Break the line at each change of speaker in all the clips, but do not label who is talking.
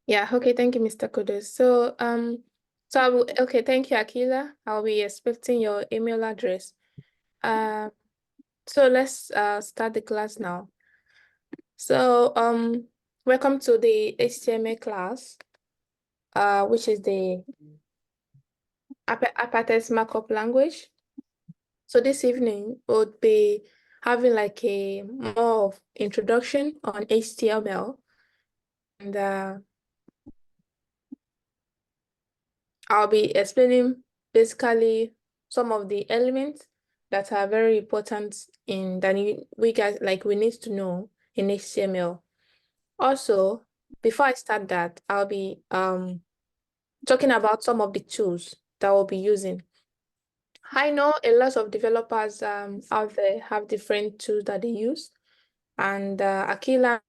Yeah, okay, thank you, Mr. Kudus. Okay, thank you, Akila. I'll be expecting your email address. Uh, so let's start the class now. So, welcome to the HTML class, which is the Apate's markup language. So this evening we'll be having like a more of introduction on HTML, and I'll be explaining basically some of the elements that are very important in that we guys like we need to know in HTML. Also, before I start that, I'll be talking about some of the tools that we'll be using. I know a lot of developers out there have different tools that they use, and Akila.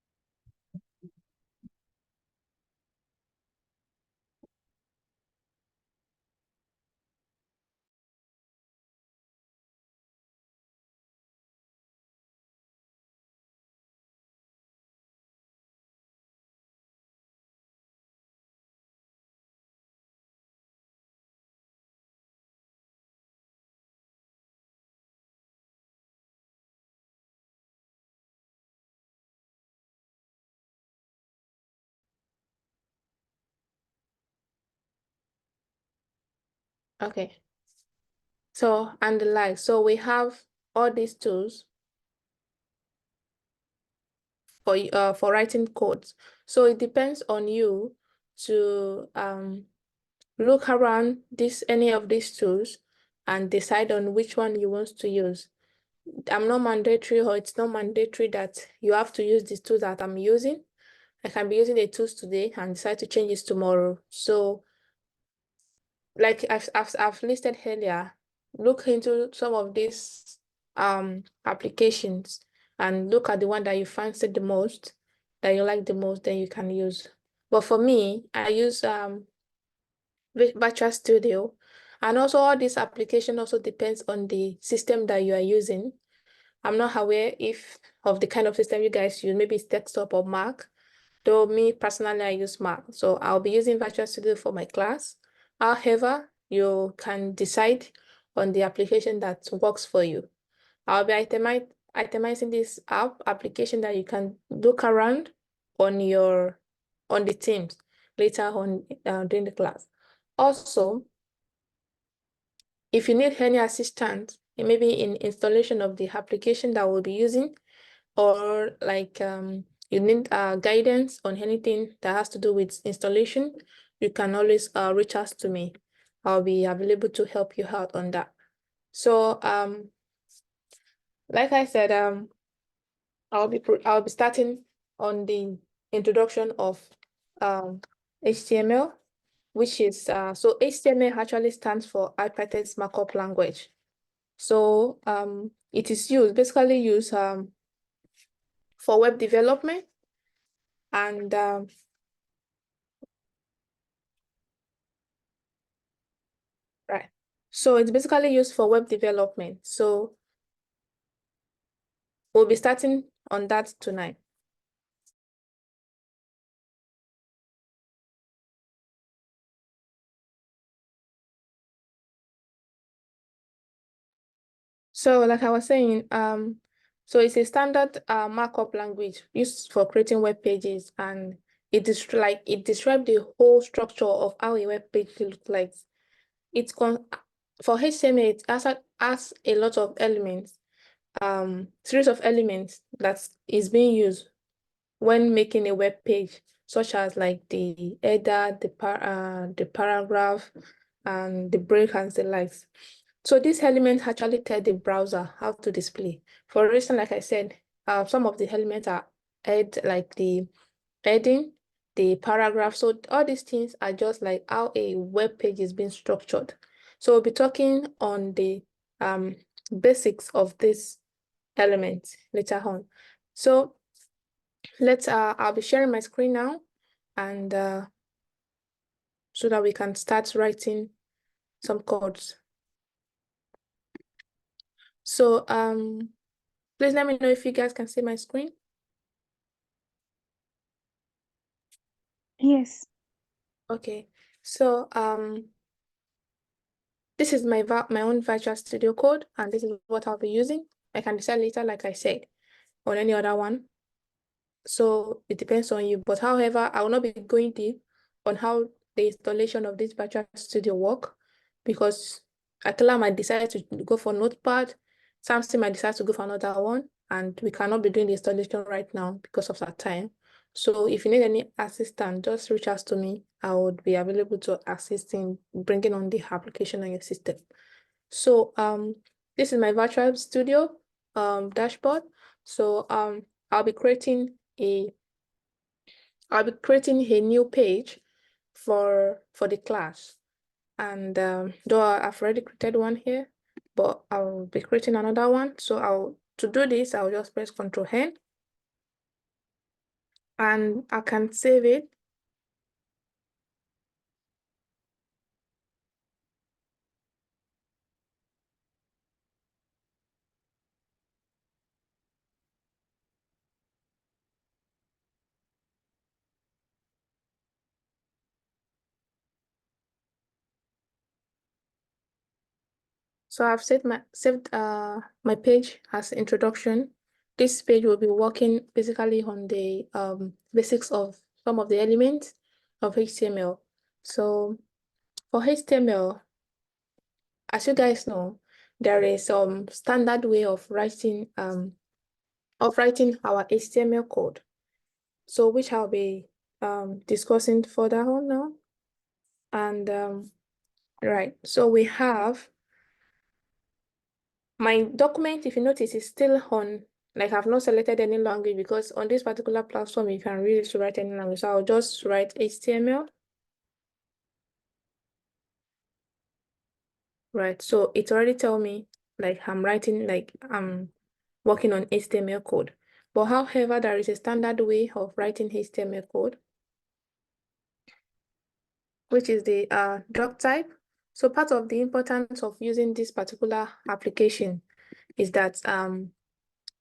Okay, so and the like. So we have all these tools for writing codes. So it depends on you to look around any of these tools and decide on which one you want to use. I'm not mandatory, or it's not mandatory that you have to use this tool that I'm using. I can be using the tools today and decide to change it tomorrow. So like I've listed earlier, look into some of these applications and look at the one that you fancy the most, that you like the most, then you can use. But for me, I use Virtual Studio, and also all this application also depends on the system that you are using. I'm not aware if of the kind of system you guys use, maybe it's desktop or Mac. Though me personally, I use Mac, so I'll be using Virtual Studio for my class. However, you can decide on the application that works for you. I'll be itemizing this application that you can look around on the Teams later on during the class. Also, if you need any assistance, maybe in installation of the application that we'll be using, or like you need guidance on anything that has to do with installation, you can always reach out to me. I'll be available to help you out on that. So like I said, I'll be starting on the introduction of HTML, which is so HTML actually stands for Hypertext Markup Language. So it is basically used for web development, and right. So it's basically used for web development. So we'll be starting on that tonight. So like I was saying, so it's a standard markup language used for creating web pages, and it describes the whole structure of how a web page looks like. It's for HTML, it has a lot of elements, series of elements that is being used when making a web page, such as like the header, the paragraph, and the break and the likes. So these elements actually tell the browser how to display. For instance, like I said, some of the elements are like the heading, the paragraph. So all these things are just like how a web page is being structured. So we'll be talking on the basics of this element later on. So I'll be sharing my screen now, and so that we can start writing some codes. So please let me know if you guys can see my screen.
Yes.
Okay. So this is my own virtual studio code, and this is what I'll be using. I can decide later, like I said, on any other one. So it depends on you. But however, I will not be going deep on how the installation of this virtual studio work, because Akila might decide to go for Notepad, Samson might decide to go for another one, and we cannot be doing the installation right now because of that time. So if you need any assistance, just reach out to me. I would be available to assist in bringing on the application on your system. So this is my virtual studio dashboard. So I'll be creating a new page for the class. And though I've already created one here, but I'll be creating another one. So to do this, I'll just press Ctrl N, and I can save it. So I've saved my page as introduction. This page will be working basically on the basics of some of the elements of HTML. So for HTML, as you guys know, there is some standard way of writing our HTML code. So which I'll be discussing further on now. And right, so we have my document, if you notice, is still on, like I've not selected any language, because on this particular platform, you can really to write any language. So I'll just write HTML. Right, so it already tell me like I'm working on HTML code. But however, there is a standard way of writing HTML code, which is the doc type. So part of the importance of using this particular application is that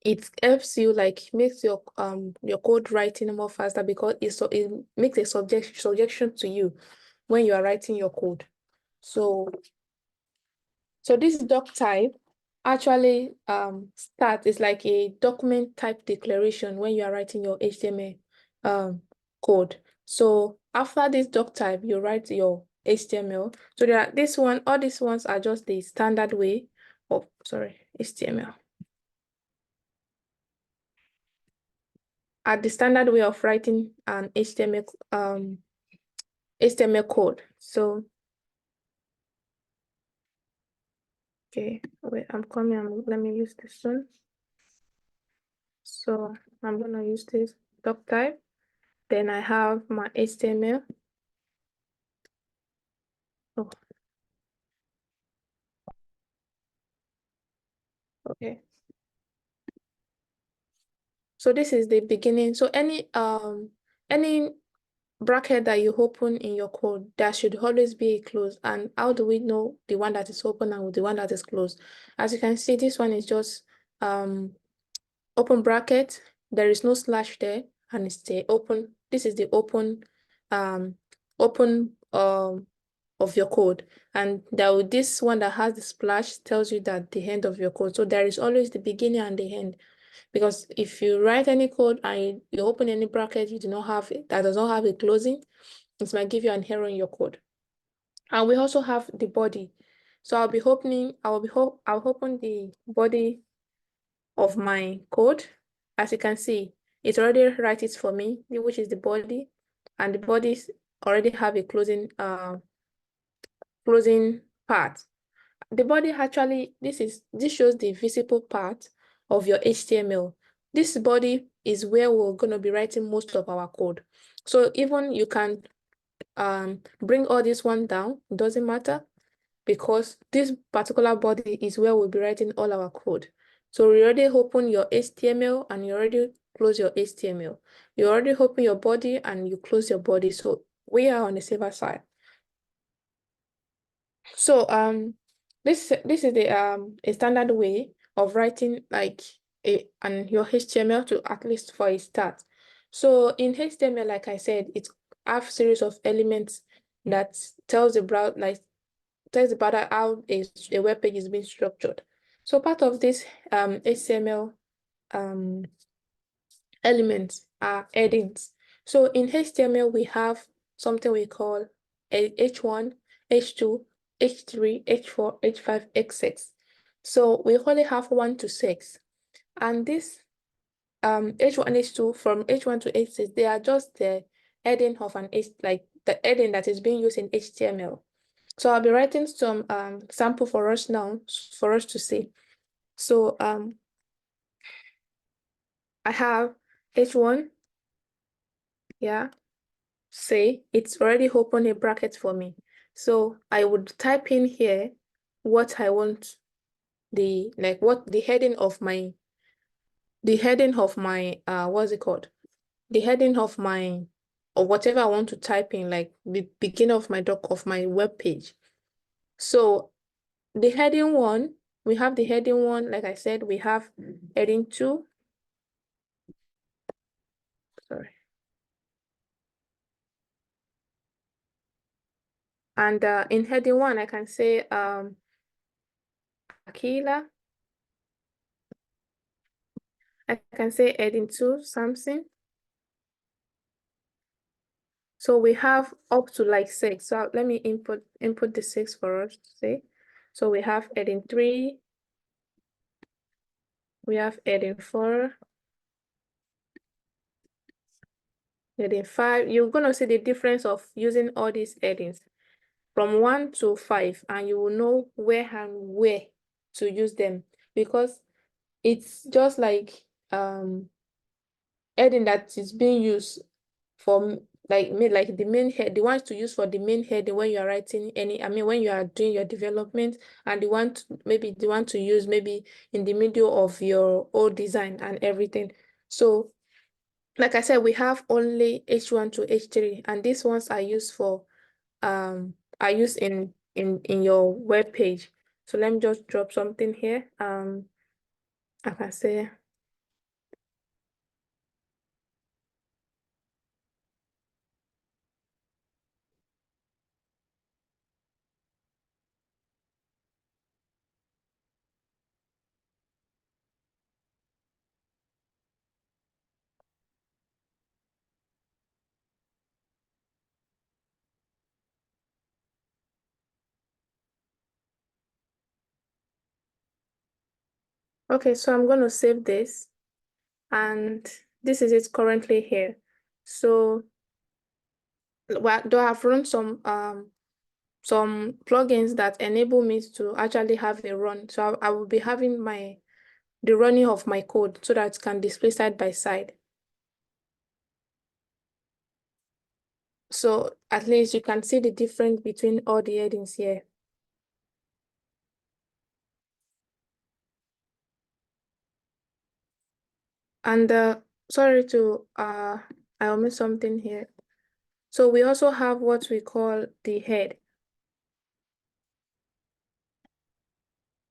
it helps you, like makes your code writing more faster, because it makes a subjection to you when you are writing your code. So this doc type actually is like a document type declaration when you are writing your HTML code. So after this doc type, you write your HTML. So there are all these ones are just the standard way of HTML. Are the standard way of writing an HTML code. So okay, wait, I'm coming. Let me use this one. So I'm gonna use this doc type. Then I have my HTML. Oh, okay. So this is the beginning. So any bracket that you open in your code, there should always be a close. And how do we know the one that is open and the one that is closed? As you can see, this one is just open bracket. There is no slash there, and it's the open. This is the um open of your code. And this one that has the splash tells you that the end of your code. So there is always the beginning and the end. Because if you write any code and you open any bracket you do not have it, that does not have a closing, it might give you an error in your code. And we also have the body. So I'll open the body of my code. As you can see, it already writes it for me, which is the body, and the bodies already have a closing part. The body actually, this shows the visible part of your HTML. This body is where we're going to be writing most of our code. So even you can bring all this one down, it doesn't matter, because this particular body is where we'll be writing all our code. So you already open your HTML and you already close your HTML. You already open your body and you close your body. So we are on the safer side. So this is the a standard way of writing like your HTML, to at least for a start. So in HTML, like I said, have series of elements that tells the browser, like tells the browser how a web page is being structured. So part of this HTML elements are headings. So in HTML, we have something we call H1, H2, H3, H4, H5, H6. So we only have 1 to 6. And this H1, H2, from H1 to H6, they are just the heading of an H, like the heading that is being used in HTML. So I'll be writing some sample for us now for us to see. So I have H1, yeah. Say it's already open a bracket for me. So I would type in here what I want what the heading of my what's it called? The heading of my or whatever I want to type in, like the beginning of my web page. So the heading one, we have the heading one, like I said, we have heading two. Sorry. And in heading one, I can say Akila. I can say heading two, something. So we have up to like 6. So let me input the 6 for us to see. So we have heading 3, we have heading 4, heading 5. You're gonna see the difference of using all these headings from 1 to 5, and you will know where and where to use them, because it's just like heading that is being used for like the main head, the ones to use for the main head when you are writing when you are doing your development, and maybe the one to use maybe in the middle of your old design and everything. So like I said, we have only H1 to H3, and these ones are used in your web page. So let me just drop something here. I can say, okay, so I'm going to save this, and this is it currently here. So though I've run some plugins that enable me to actually have a run. So I will be having the running of my code so that it can display side by side. So at least you can see the difference between all the headings here. And sorry to I omit something here. So we also have what we call the head.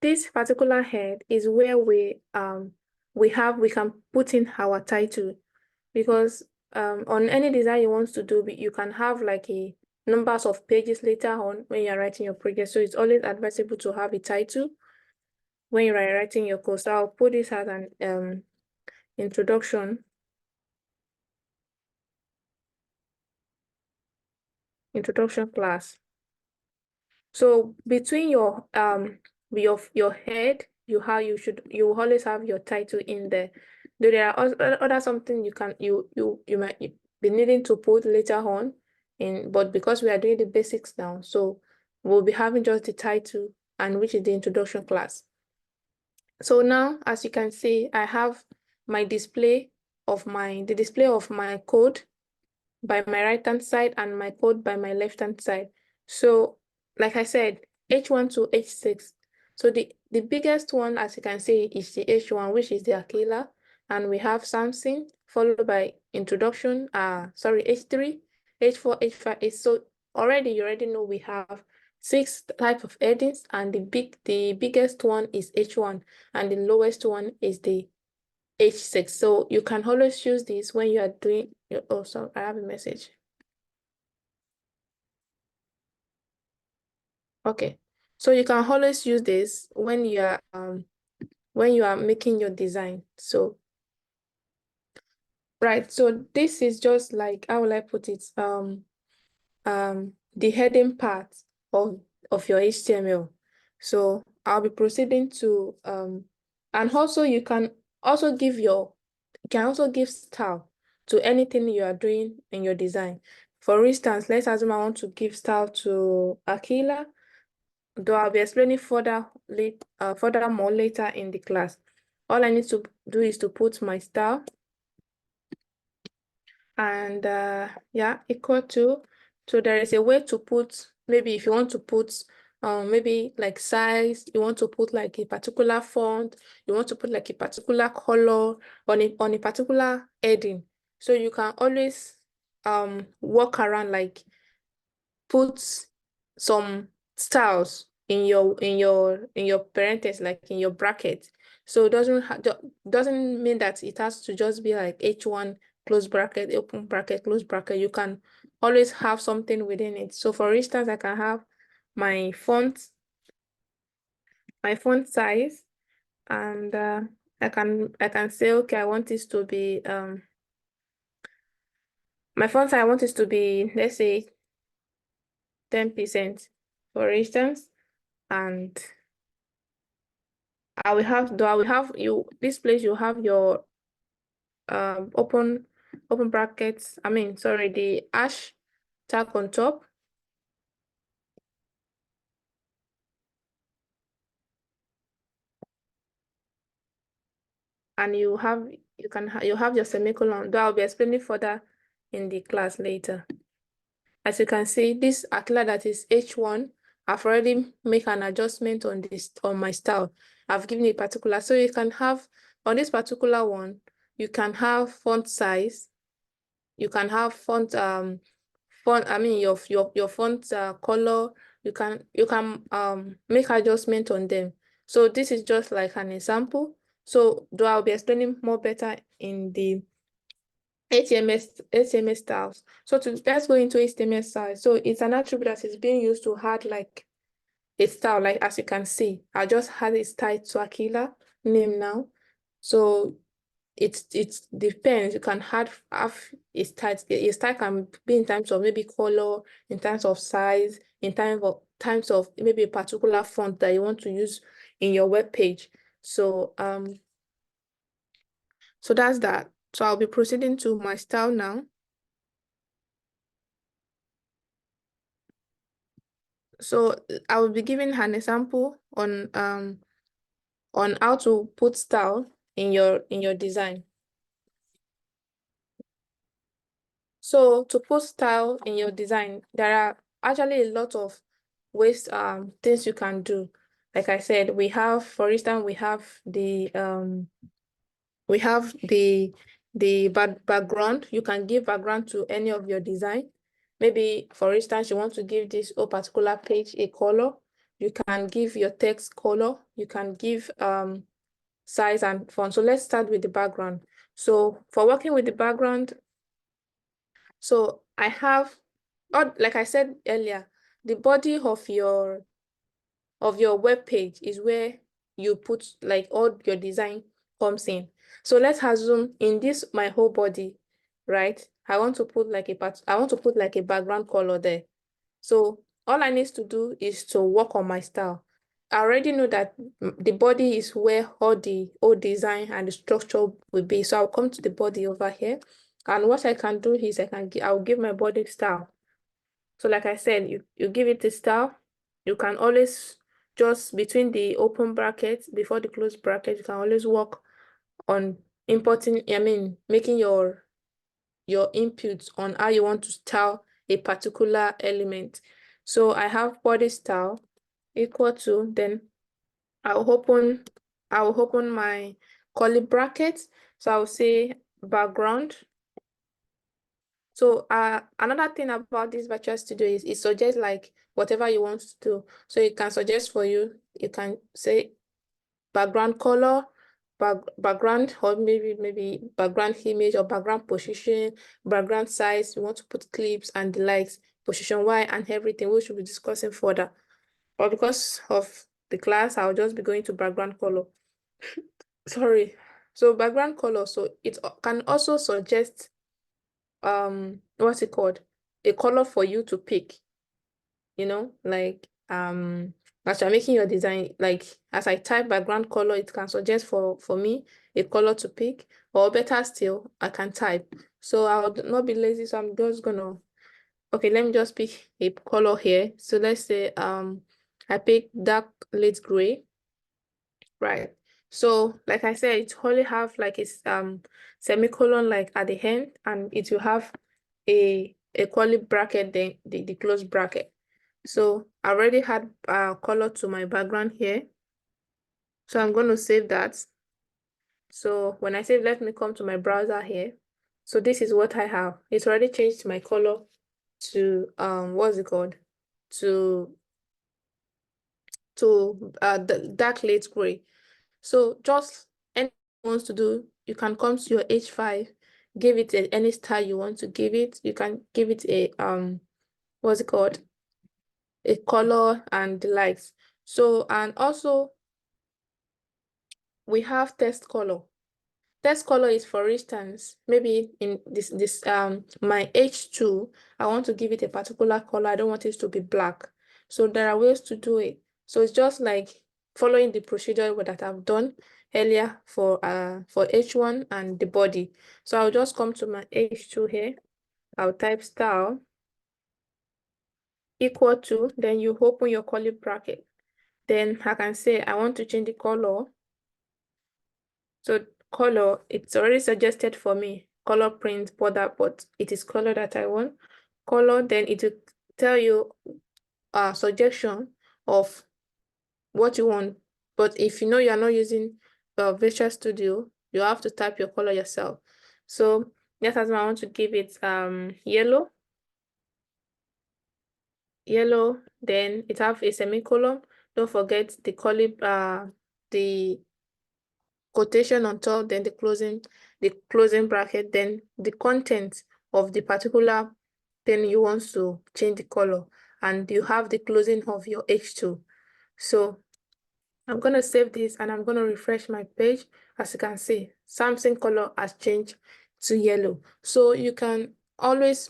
This particular head is where we can put in our title, because on any design you want to do, you can have like a numbers of pages later on when you're writing your project. So it's always advisable to have a title when you're writing your code. So I'll put this as an introduction class. So between your head, you will always have your title in there. Though there are other something you might be needing to put later on in, but because we are doing the basics now, so we'll be having just the title, and which is the introduction class. So now, as you can see, I have my display of the display of my code by my right-hand side and my code by my left-hand side. So like I said, H1 to H6. So the biggest one, as you can see, is the H1, which is the Aquila, and we have something followed by introduction, H3, H4, H5. So you already know we have 6 types of headings, and the biggest one is H1, and the lowest one is the H6. So you can always use this when you are doing oh, sorry, I have a message. Okay. So you can always use this when you are making your design. So right, so this is just like, how will I put it? The heading part of your HTML. So I'll be proceeding to and also you can also give style to anything you are doing in your design. For instance, let's assume I want to give style to Aquila, though I'll be explaining furthermore later in the class. All I need to do is to put my style and yeah, equal to. So there is a way to put, maybe if you want to put maybe like size, you want to put like a particular font, you want to put like a particular color on a particular heading. So you can always work around, like put some styles in your parentheses, like in your bracket. So it doesn't mean that it has to just be like H1 close bracket, open bracket, close bracket. You can always have something within it. So for instance, I can have my font size, and I can say, okay, I want this to be my font size, I want this to be, let's say, 10%, for instance. And I will have you, this place you have your open brackets, I mean, sorry, the hash tag on top. And you have your semicolon, though I'll be explaining further in the class later. As you can see, this Aquila that is H1, I've already made an adjustment on my style. I've given a particular, so you can have on this particular one, you can have font size, you can have font I mean your font color. You can make adjustment on them. So this is just like an example. So though I'll be explaining more better in the HTML styles. So let's go into HTML style. So it's an attribute that is being used to add like a style. Like as you can see, I just had a style to Aquila name now. So it depends. You can have a style. A style can be in terms of maybe color, in terms of size, in terms of maybe a particular font that you want to use in your web page. So so that's that. So I'll be proceeding to my style now. So I will be giving an example on how to put style in your design. So to put style in your design, there are actually a lot of ways, things you can do. Like I said, we have, for instance, we have the background. You can give background to any of your design. Maybe, for instance, you want to give this particular page a color. You can give your text color. You can give size and font. So let's start with the background. So for working with the background, so I have, like I said earlier, the body of your web page is where you put like all your design comes in. So let's assume in this my whole body, right? I want to put like a background color there. So all I need to do is to work on my style. I already know that the body is where all the design and the structure will be. So I'll come to the body over here. And what I can do is I'll give my body style. So like I said, you give it a style. You can always just between the open brackets, before the close bracket, you can always work on making your inputs on how you want to style a particular element. So I have body style equal to, then I'll open my curly brackets. So I'll say background. So another thing about this virtual studio is it suggests like whatever you want to do. So it can suggest for you, you can say background color, background, or maybe background image or background position, background size. You want to put clips and the likes, position Y and everything, we should be discussing further. but because of the class, I'll just be going to background color. Sorry. So background color, so it can also suggest what's it called? A color for you to pick, like as you're making your design, like as I type background color, it can suggest for me a color to pick, or better still, I can type. So I'll not be lazy, so I'm just gonna, okay, let me just pick a color here. So let's say I pick dark late gray, right? So like I said, it only have like a semicolon like at the end, and it will have a curly bracket, then the close bracket. So I already had color to my background here. So I'm going to save that. So when I save, let me come to my browser here. So this is what I have. It's already changed my color to what's it called? To the dark late gray. So just anyone wants to do, you can come to your H5, give it any style you want to give it. You can give it a what's it called? A color and the likes. So, and also we have test color. Test color is, for instance, maybe in this my H2, I want to give it a particular color. I don't want it to be black. So there are ways to do it. So it's just like following the procedure that I've done earlier for H1 and the body. So I'll just come to my H2 here. I'll type style equal to, then you open your curly bracket. Then I can say I want to change the color. So color, it's already suggested for me. Color print border, but it is color that I want. Color, then it will tell you a suggestion of what you want. But if you know you're not using Visual Studio, you have to type your color yourself. So just as I want to give it yellow, then it have a semicolon. Don't forget the curly the quotation on top, then the closing bracket, then the content of the particular thing you want to change the color, and you have the closing of your H2. So I'm going to save this and I'm going to refresh my page. As you can see, Samsung color has changed to yellow. So you can always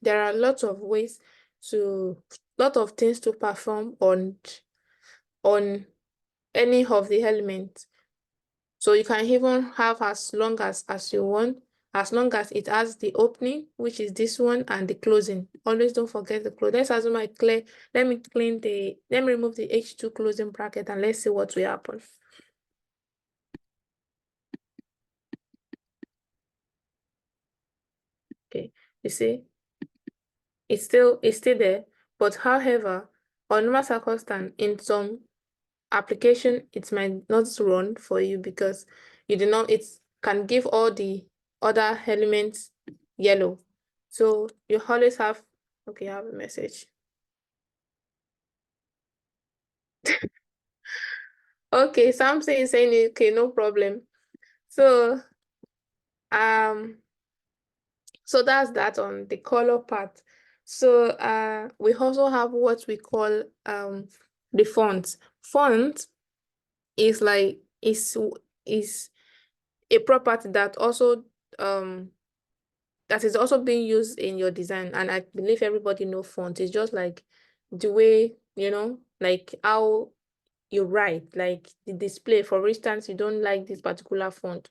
there are lots of ways lot of things to perform on any of the elements. So you can even have as long as you want, as long as it has the opening, which is this one, and the closing. Always don't forget the close. Let's assume let me remove the H2 closing bracket and let's see what will happen. Okay, you see, it's still there, but however, on normal circumstance, in some application, it might not run for you because you do not, it can give all the other elements yellow. So you always have, okay, I have a message. Okay, something is saying, okay, no problem. So, so that's that on the color part. So, we also have what we call the font. Font is like is a property that also that is also being used in your design, and I believe everybody know font. It's just like the way, like how you write, like the display. For instance, you don't like this particular font,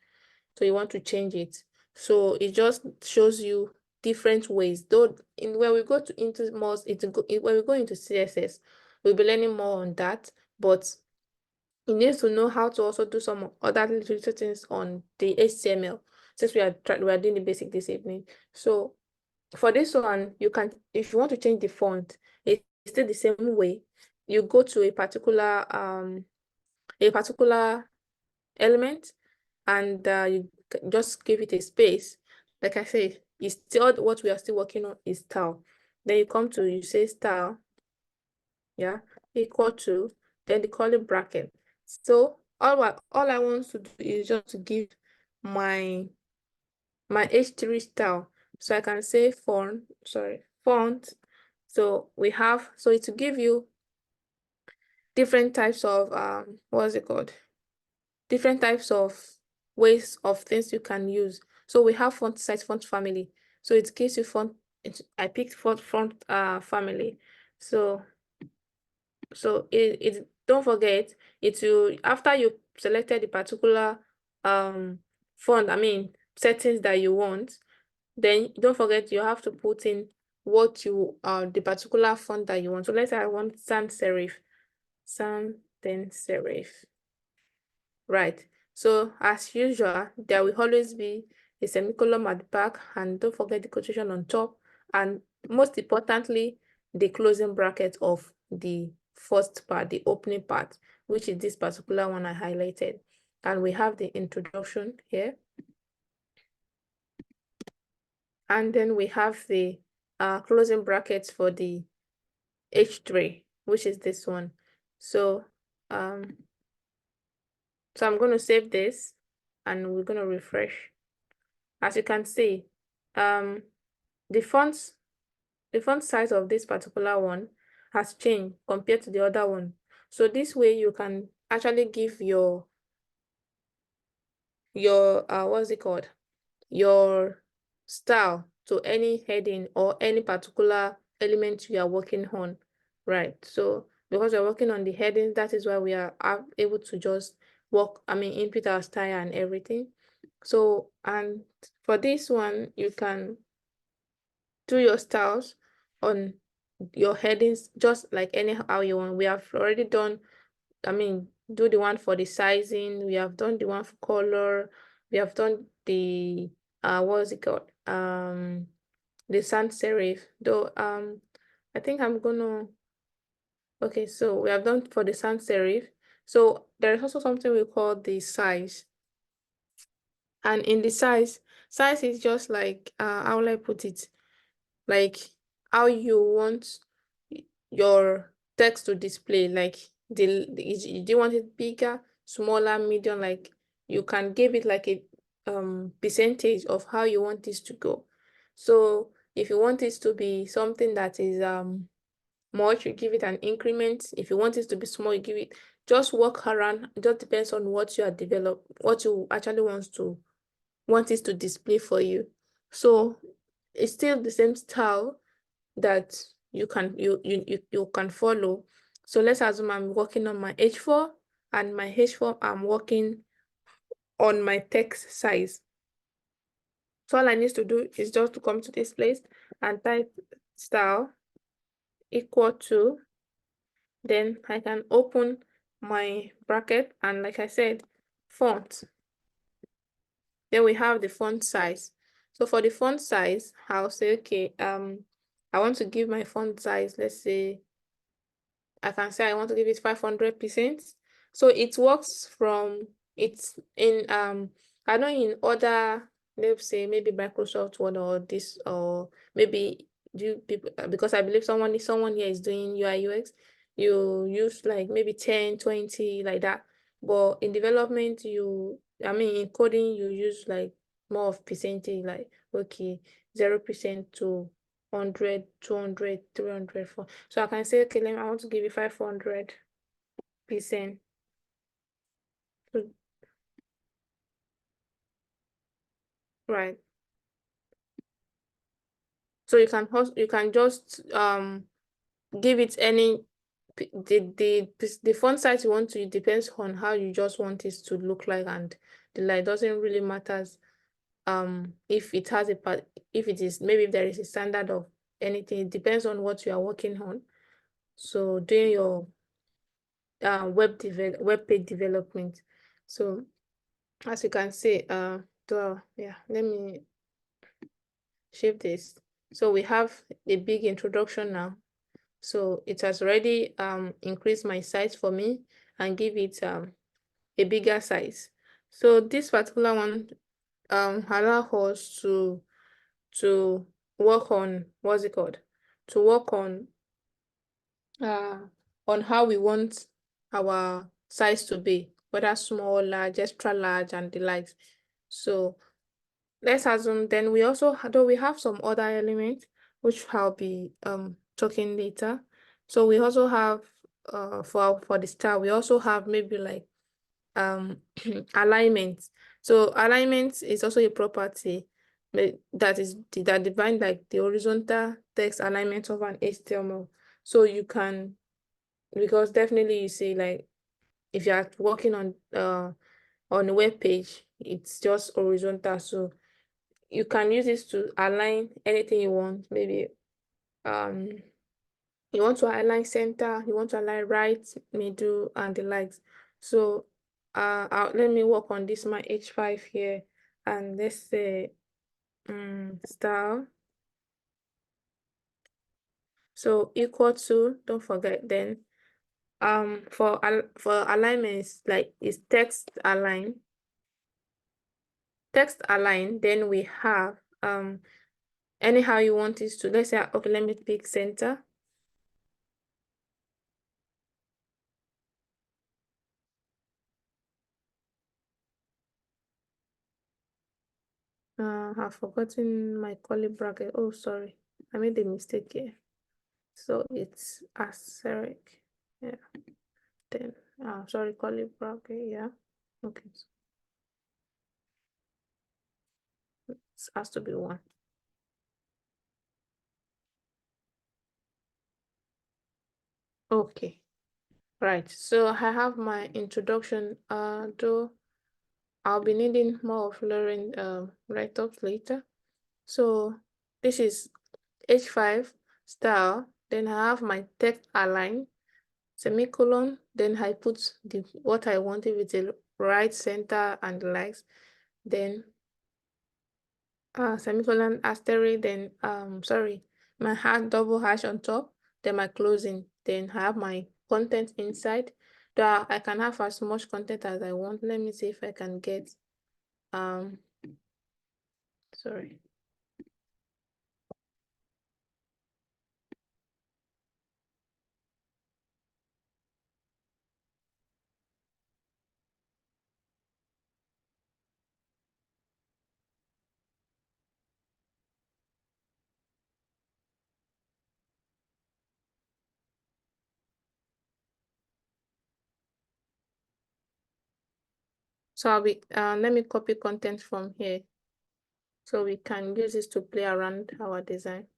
so you want to change it. So it just shows you different ways. Though when we go into more when we go into CSS, we'll be learning more on that, but you need to know how to also do some other little things on the HTML, since we are doing the basic this evening. So for this one, you can, if you want to change the font, it's still the same way. You go to a particular element, and you just give it a space. Like I said, it's still what we are still working on is style. Then you say style, yeah, equal to, then the curly bracket. So all I want to do is just to give my H3 style. So I can say font. So it will give you different types of what's it called? Different types of ways of things you can use. So we have font size, font family. So it gives you font. I picked font family. So it don't forget it will, after you selected the particular font, I mean settings that you want, then don't forget you have to put in what you the particular font that you want. So let's say I want sans serif, sans then serif. Right. So as usual, there will always be a semicolon at the back, and don't forget the quotation on top, and most importantly, the closing bracket of the first part, the opening part, which is this particular one I highlighted. And we have the introduction here. And then we have the closing brackets for the H3, which is this one. So so I'm going to save this and we're going to refresh. As you can see, the font size of this particular one has changed compared to the other one. So this way you can actually give your what's it called? Your style to any heading or any particular element you are working on, right? So because we're working on the headings, that is why we are able to just input our style and everything. So, and for this one, you can do your styles on your headings just like anyhow you want. We have already done, do the one for the sizing, we have done the one for color, we have done the what is it called? The sans serif. Though I think I'm gonna okay, so we have done for the sans serif. So there is also something we call the size. And in the size is just like how will I put it? Like how you want your text to display, like do you want it bigger, smaller, medium? Like you can give it like a percentage of how you want this to go. So if you want this to be something that is much, you give it an increment. If you want it to be small, you give it, just work around. It just depends on what you are what you actually want it to display for you. So it's still the same style that you can follow. So let's assume I'm working on my H4, and my H4 I'm working on my text size. So all I need to do is just to come to this place and type style equal to, then I can open my bracket, and like I said, font. Then we have the font size. So for the font size, I'll say, okay, I want to give my font size, let's say, I can say I want to give it 500%. So it works from, it's in, I know in other, let's say maybe Microsoft Word or this, or maybe do people, because I believe someone here is doing UI UX, you use like maybe 10, 20, like that. But in development, in coding, you use like more of percentage, like, okay, 0% to 100, 200, 300, 400. So I can say, okay, I want to give you 500%. Right. So you can just give it any the font size you want to. It depends on how you just want it to look like, and the light doesn't really matters if it has if it is, maybe if there is a standard of anything. It depends on what you are working on. So doing your web page development. So as you can see, yeah, let me shape this. So we have a big introduction now. So it has already increased my size for me and give it a bigger size. So this particular one allow us to work on, what's it called? To work on how we want our size to be, whether small, large, extra large, and the likes. So let's assume then we also, though we have some other elements which I'll be talking later. So we also have for the style. We also have maybe like alignment. So alignment is also a property that defines like the horizontal text alignment of an HTML. So you can, because definitely you see like if you are working on a web page, it's just horizontal. So you can use this to align anything you want. Maybe um you want to align center, you want to align right, middle, and the likes. So let me work on this my H5 here, and let's say style. So equal to, don't forget then for alignments, like is text align. Text align, then we have anyhow you want it to, let's say, okay, let me pick center. I've forgotten my curly bracket. Oh, sorry, I made a mistake here. So it's asterisk. Yeah. Then sorry, curly bracket. Yeah. Okay. It has to be one. Okay. Right. So I have my introduction. Though I'll be needing more of Lauren write-ups later. So this is H5 style. Then I have my text align, semicolon. Then I put what I want, if it's a right, center, and the likes. Then semicolon, asterisk, then sorry, my double hash on top, then my closing, then I have my content inside. That I can have as much content as I want. Let me see if I can get sorry. So I'll be let me copy content from here so we can use this to play around our design.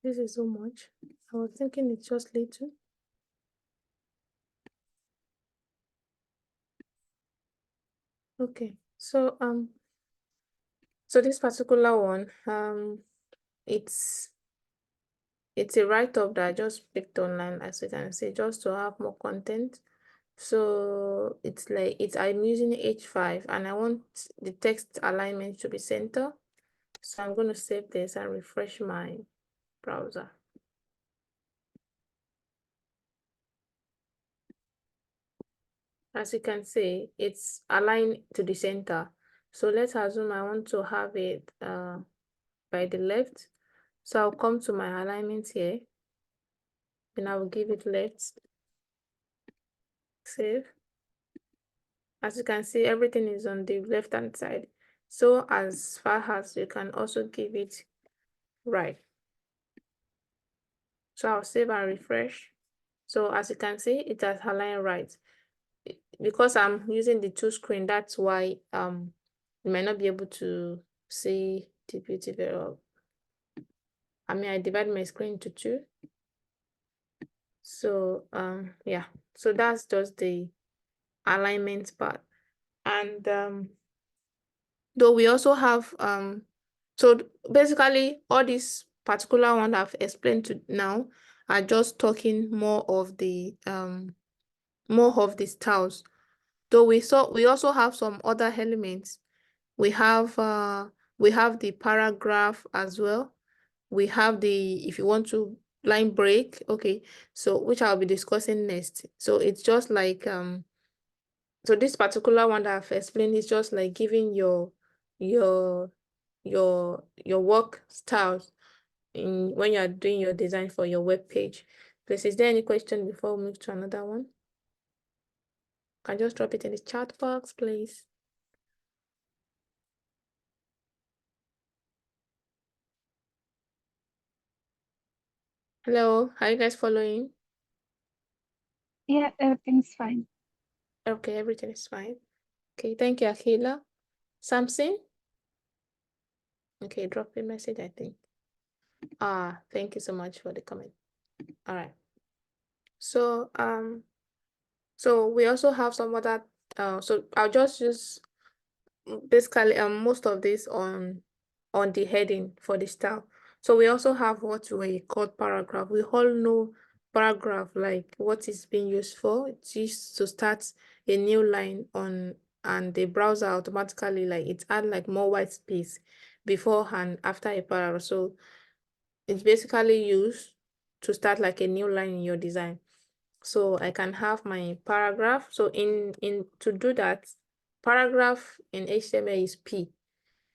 This is so much. I was thinking it's just little. Okay, so this particular one, it's a write-up that I just picked online, as you can see, just to have more content. So it's like I'm using H5 and I want the text alignment to be center. So I'm going to save this and refresh my browser. As you can see, it's aligned to the center. So let's assume I want to have it by the left. So I'll come to my alignment here, and I will give it left, save. As you can see, everything is on the left hand side. So as far as you can also give it right. So I'll save and refresh. So as you can see, it has aligned right. Because I'm using the two screen, that's why you might not be able to see the beauty very well. I mean, I divide my screen into two. So yeah, so that's just the alignment part. And though we also have so basically all these particular one I've explained to now are just talking more of the styles. Though we also have some other elements. We have the paragraph as well. We have the, if you want to line break. Okay, so which I'll be discussing next. So it's just like so this particular one that I've explained is just like giving your your work styles in when you are doing your design for your web page. Please, is there any question before we move to another one? Can just drop it in the chat box, please. Hello, are you guys following?
Yeah, everything's fine.
Okay, everything is fine. Okay, thank you, Akila. Samson? Okay, drop a message, I think. Thank you so much for the comment. All right. So we also have some other so I'll just use basically most of this on the heading for the style. So we also have what we call paragraph. We all know paragraph, like what is being used for. It's used to start a new line on, and the browser automatically, like it add like more white space before and after a paragraph. So it's basically used to start like a new line in your design. So I can have my paragraph. So in to do that, paragraph in HTML is P.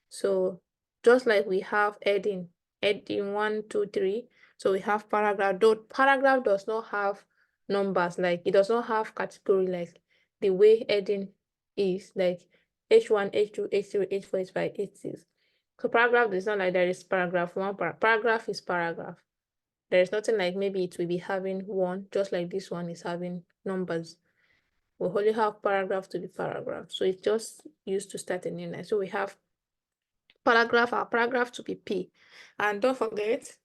So just like we have heading 1, 2, 3. So we have paragraph. Though paragraph does not have numbers, like it does not have category like the way heading is, like H1, H2, H3, H4, H5, H6. So paragraph is not like there is paragraph one. Paragraph is paragraph. There is nothing like maybe it will be having one, just like this one is having numbers. We only have paragraph to the paragraph. So it's just used to start a new line. So we have paragraph, our paragraph to be P. And don't forget,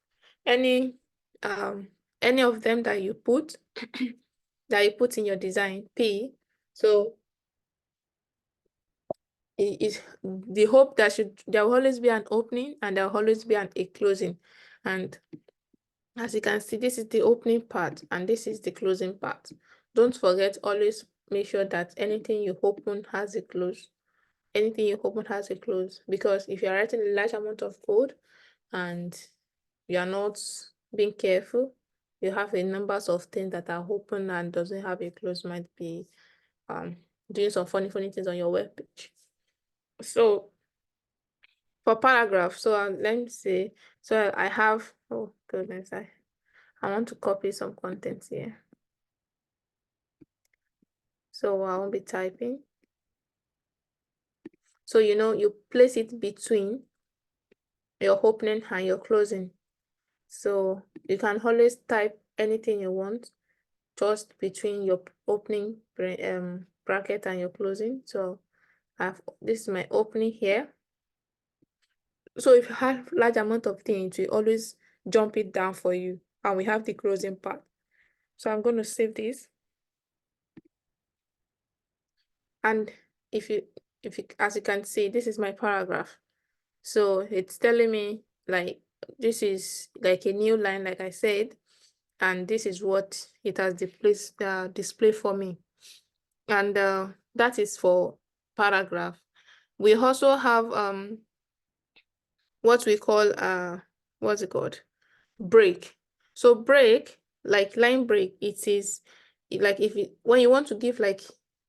any um any of them that you put that you put in your design, P. So it is the hope that there will always be an opening and there will always be a closing. And as you can see, this is the opening part and this is the closing part. Don't forget, always make sure that anything you open has a close. Anything you open has a close, because if you're writing a large amount of code and you are not being careful, you have a numbers of things that are open and doesn't have a close, might be doing some funny things on your web page. So for paragraph, so let me see. So I have, oh goodness, I want to copy some content here. So I won't be typing. So you place it between your opening and your closing. So you can always type anything you want just between your opening bracket and your closing. So this is my opening here. So if you have large amount of things, we always jump it down for you. And we have the closing part. So I'm going to save this. And if you as you can see, this is my paragraph. So it's telling me like this is like a new line, like I said, and this is what it has display for me. And that is for paragraph. We also have what we call what's it called? Break. So break, like line break, it is like when you want to give like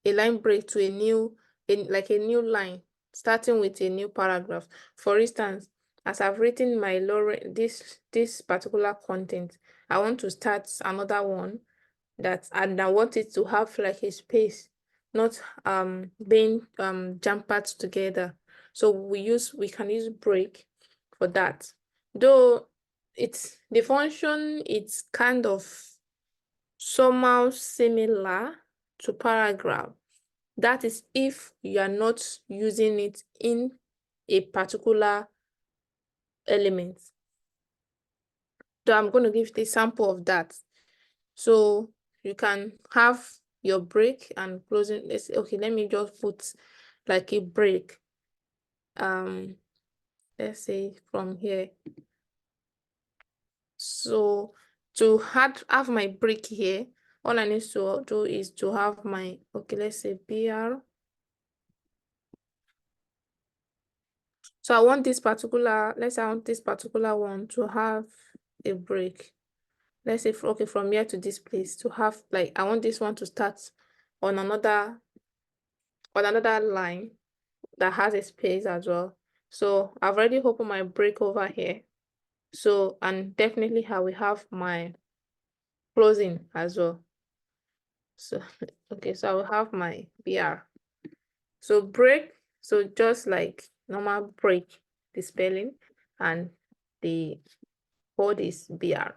a line break to a new new line starting with a new paragraph. For instance, as I've written my this particular content, I want to start another one and I want it to have like a space, not being jam-packed together. So we can use break for that. Though it's the function, it's kind of somehow similar to paragraph. That is if you are not using it in a particular element. So I'm going to give the sample of that. So you can have your break and closing. Okay, let me just put like a break. Let's say from here. So to have my break here, all I need to do is to have my, okay, let's say BR. So I want this particular, let's say I want this particular one to have a break. let's say, okay, from here to this place to have like, I want this one to start on another line that has a space as well. So I've already opened my break over here. So, and definitely I will have my closing as well. So, okay, so I will have my BR. So break, so just like normal break, the spelling, and the code is BR,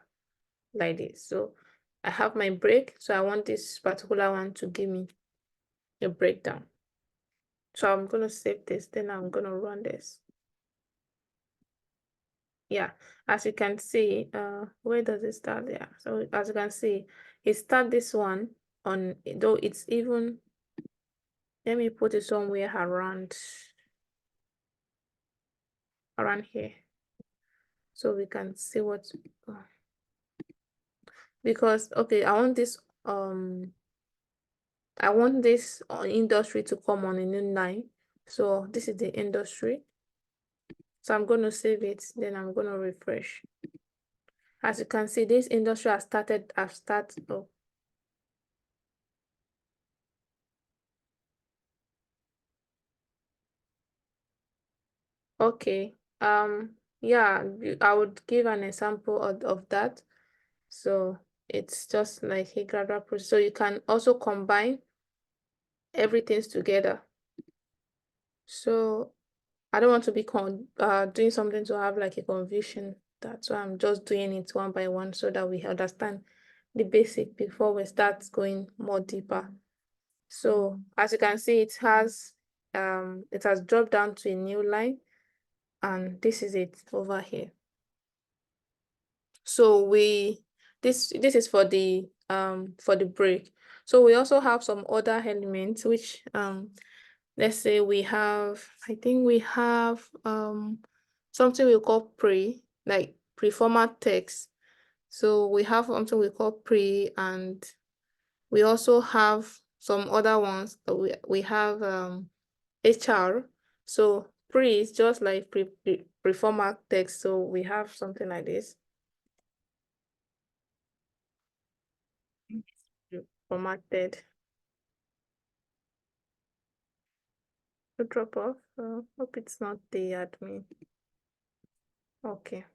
like this. So I have my break, so I want this particular one to give me a breakdown. So I'm gonna save this, then I'm gonna run this. Yeah, as you can see, where does it start there? So as you can see, it start this one on, though it's even, let me put it somewhere around here, so we can see what, because okay, I want this industry to come on a new line. So this is the industry. So I'm going to save it, then I'm going to refresh. As you can see, this industry has started, oh, okay. Yeah, I would give an example of that. So it's just like a gradual process. So you can also combine everything together. So I don't want to be doing something to have like a confusion. That's why I'm just doing it one by one so that we understand the basic before we start going more deeper. So as you can see, it has dropped down to a new line, and this is it over here. So this is for the break. So we also have some other elements which let's say I think we have something we call like pre-format text. So we have something we call pre, and we also have some other ones that we have HR. So pre is just like pre-format text. So we have something like this. Formatted to drop off. Hope it's not the admin. Okay.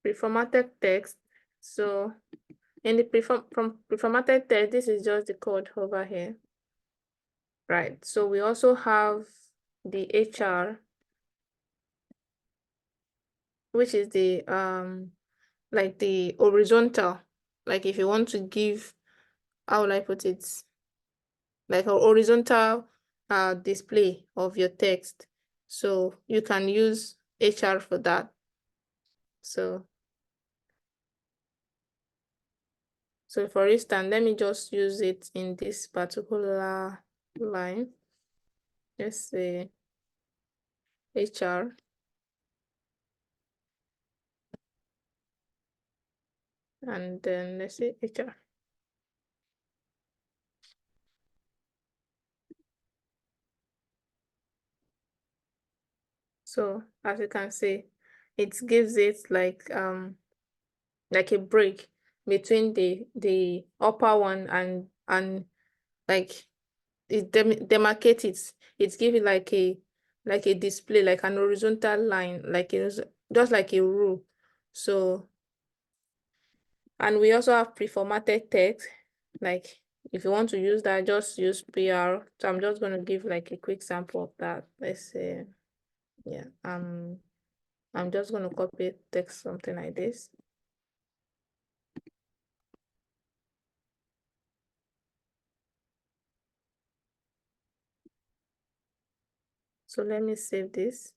Pre-formatted text. So in the pre-formatted text, this is just the code over here. Right. So we also have the HR, which is the like the horizontal. Like if you want to give, how will I put it? Like a horizontal display of your text. So you can use HR for that. So for instance, let me just use it in this particular line. Let's say HR. And then let's say HR. So as you can see, it gives it like a break between the upper one and like it demarcates it. It gives it like a display, like an horizontal line, like it was just like a rule. So, and we also have pre-formatted text. Like if you want to use that, just use PR. So I'm just going to give like a quick sample of that. Let's say, yeah, I'm just going to copy text something like this. So let me save this.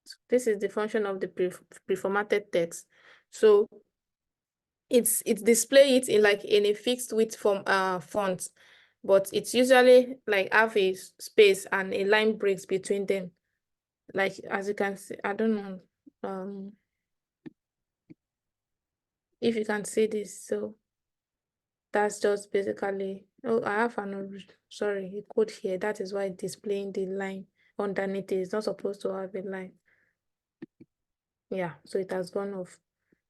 So this is the function of the pre-formatted text. So it's display it in like in a fixed width font, but it's usually like have a space and a line breaks between them. Like as you can see, I don't know if you can see this. So that's just basically, oh, I have sorry, a code here. That is why it's displaying the line underneath it. It's not supposed to have a line. Yeah, so it has gone off.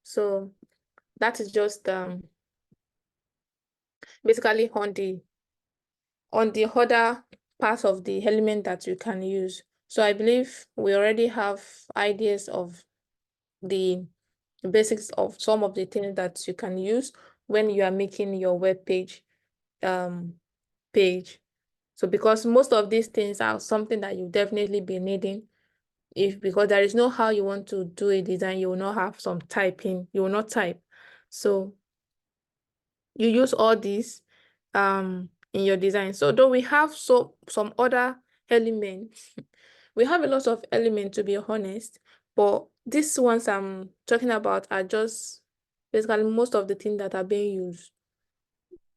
So that is just basically on the other part of the element that you can use. So I believe we already have ideas of the basics of some of the things that you can use when you are making your web page. Page. So because most of these things are something that you definitely be needing, because there is no how you want to do a design, you will not have some typing, you will not type. So you use all these in your design. So though we have some other elements, we have a lot of elements, to be honest, but these ones I'm talking about are just basically most of the things that are being used.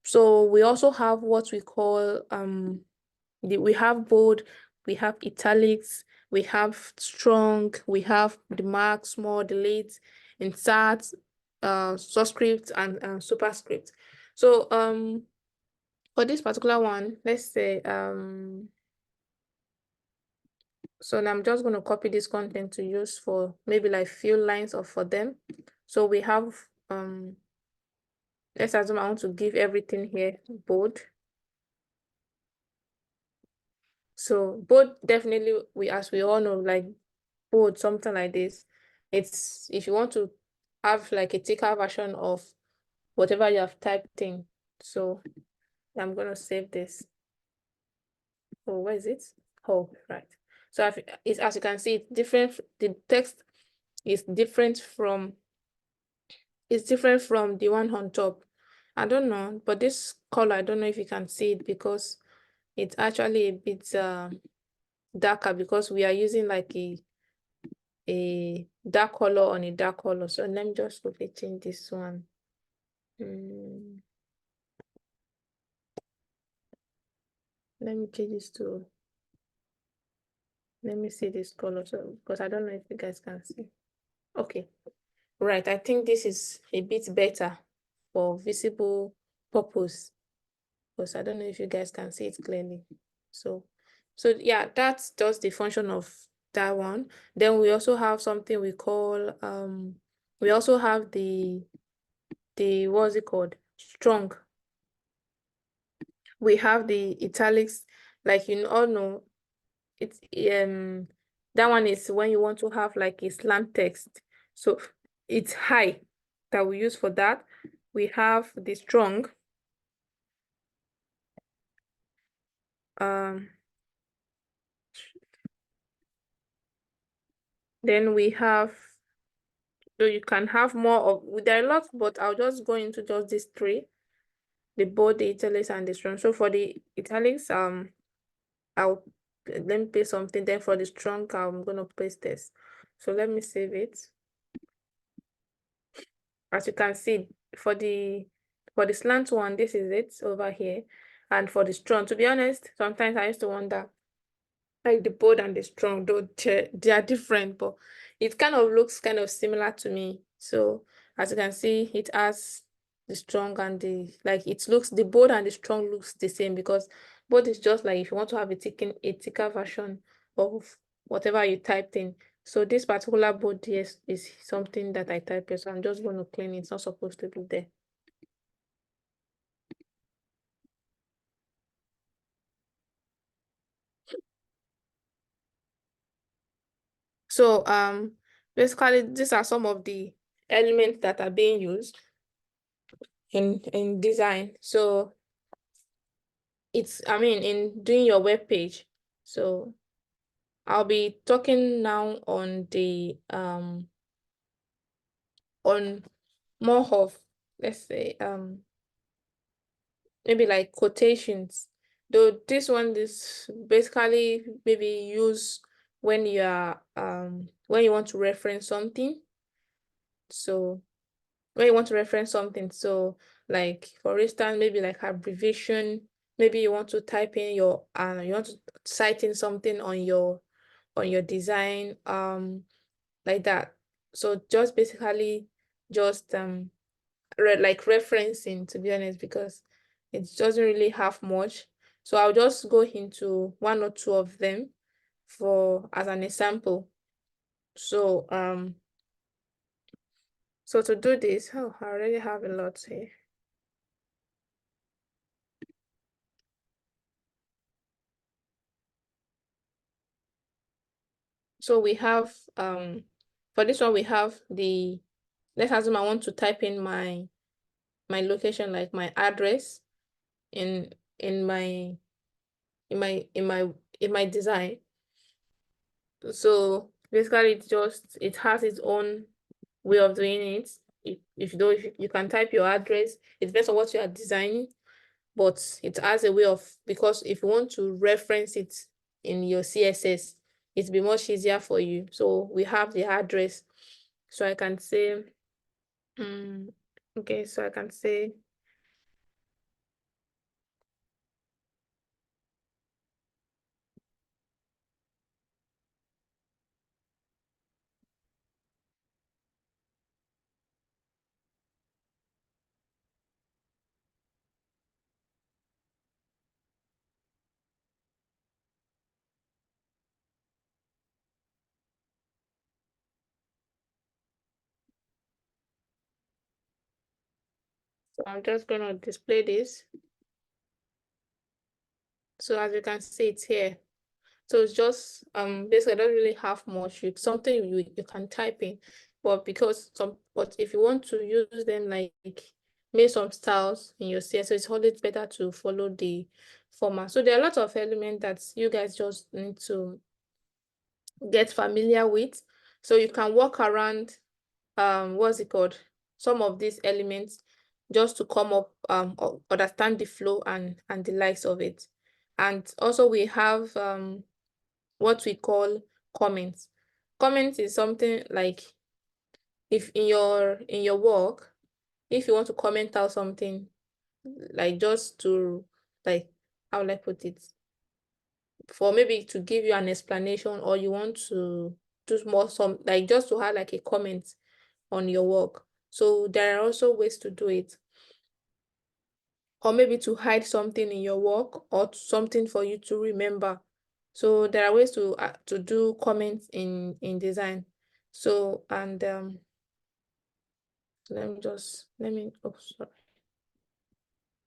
So we also have what we call we have bold, we have italics, we have strong, we have the mark, small, delete, insert, subscript, and superscript. So for this particular one, let's say so now I'm just going to copy this content to use for maybe like few lines or for them. So we have let's assume I want to give everything here bold. So bold, definitely, as we all know, like bold, something like this, it's if you want to have like a thicker version of whatever you have typed in. So I'm gonna save this. Oh, where is it? Oh, right. So it's, as you can see, it's different. The text is different from the one on top. I don't know, but this color, I don't know if you can see it because it's actually a bit darker because we are using like a dark color on a dark color. So let me just quickly change this one. Let me change this to, let me see this color. So, because I don't know if you guys can see. Okay, right. I think this is a bit better for visible purpose because I don't know if you guys can see it clearly. So yeah, that's just the function of that one. Then we also have something we call we also have the what's it called? Strong. We have the italics, like you all know, it's that one is when you want to have like a slant text. So it's high that we use for that. We have the strong. Then we have, so you can have more of, there are lots, but I'll just go into just these three, the bold, the italics, and the strong. So for the italics, I'll let me paste something. Then for the strong, I'm gonna paste this. So let me save it. As you can see, for the slant one, this is it over here. And for the strong, to be honest, sometimes I used to wonder, like the bold and the strong, though they are different, but it kind of looks kind of similar to me. So as you can see, it has the strong and the, like it looks, the bold and the strong looks the same because both is just like if you want to have a thicker version of whatever you typed in. So this particular bold, yes, is something that I typed here, so I'm just going to clean it. It's not supposed to be there. So basically these are some of the elements that are being used in design. So it's, I mean, in doing your web page. So I'll be talking now on the on more of, let's say maybe like quotations. Though this one is basically maybe use when you are when you want to reference something. So when you want to reference something, so like for instance, maybe like abbreviation, maybe you want to type in your you want to cite in something on your design, like that. So just basically just like referencing, to be honest, because it doesn't really have much. So I'll just go into one or two of them for as an example. So So to do this, I already have a lot here. So we have, for this one, we have let's assume I want to type in my location, like my address in my design. So basically it has its own way of doing it. If you can type your address, it depends on what you are designing, but it has a way of, because if you want to reference it in your CSS, it'll be much easier for you. So we have the address. So I can say, okay, so I can say, so I'm just going to display this. So as you can see, it's here. So it's just basically I don't really have much. It's something you can type in, but if you want to use them, like make some styles in your CSS, so it's always better to follow the format. So there are a lot of elements that you guys just need to get familiar with. So you can walk around what's it called? Some of these elements just to come up understand the flow and the likes of it. And also we have what we call comments. Comments is something like, if in your work, if you want to comment out something, like just to, like, how will I put it, for maybe to give you an explanation, or you want to do more, some like just to have like a comment on your work. So there are also ways to do it, or maybe to hide something in your work, or something for you to remember. So there are ways to do comments in design. So, and oh sorry,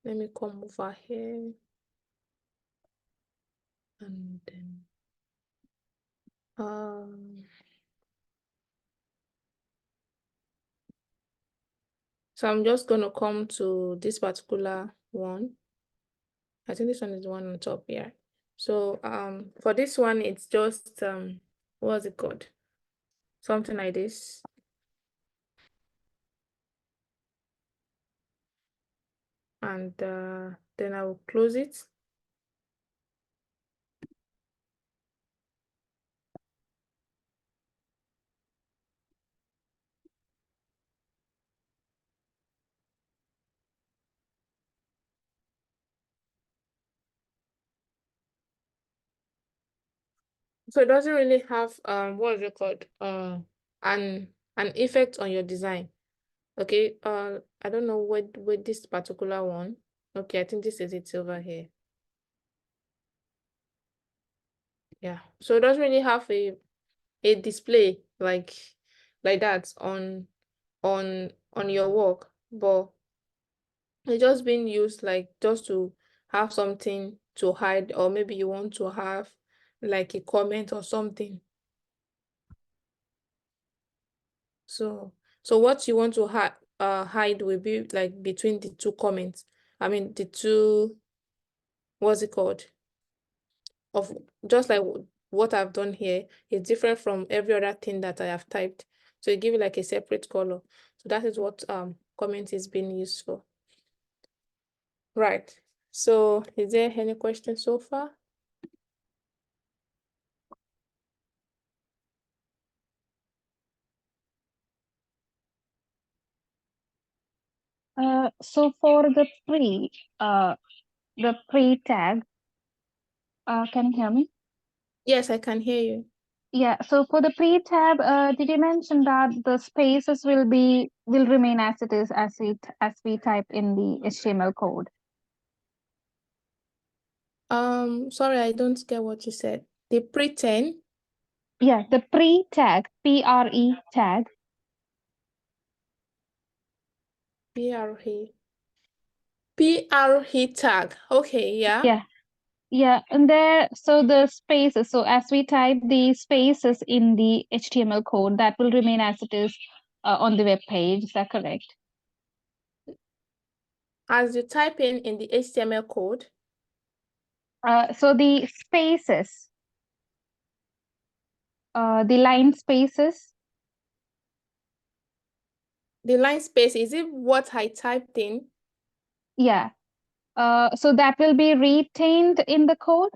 let me come over here, and then so I'm just gonna come to this particular one. I think this one is the one on top here. So for this one, it's just what's it called? Something like this. And then I will close it. So it doesn't really have what is it called? An effect on your design. Okay, I don't know what this particular one. Okay, I think this is it over here. Yeah. So it doesn't really have a display like that on your work, but it's just being used like just to have something to hide, or maybe you want to have like a comment or something. So what you want to hide will be like between the two comments. I mean the two, what's it called? Of just like what I've done here is different from every other thing that I have typed. So you give it like a separate color. So that is what comment is being used for. Right. So is there any questions so far?
So for the pre tag, can you hear me?
Yes, I can hear you.
Yeah. So for the pre tab, did you mention that the spaces will remain as it is as we type in the HTML code?
Sorry, I don't get what you said. The pretend.
Yeah, the pre tag, PRE tag.
PRE tag. Okay, yeah.
Yeah. Yeah, and there, so the spaces, so as we type the spaces in the HTML code, that will remain as it is on the web page. Is that correct?
As you type in the HTML code.
So the spaces, the line spaces.
The line space, is it what I typed in?
Yeah. So that will be retained in the code.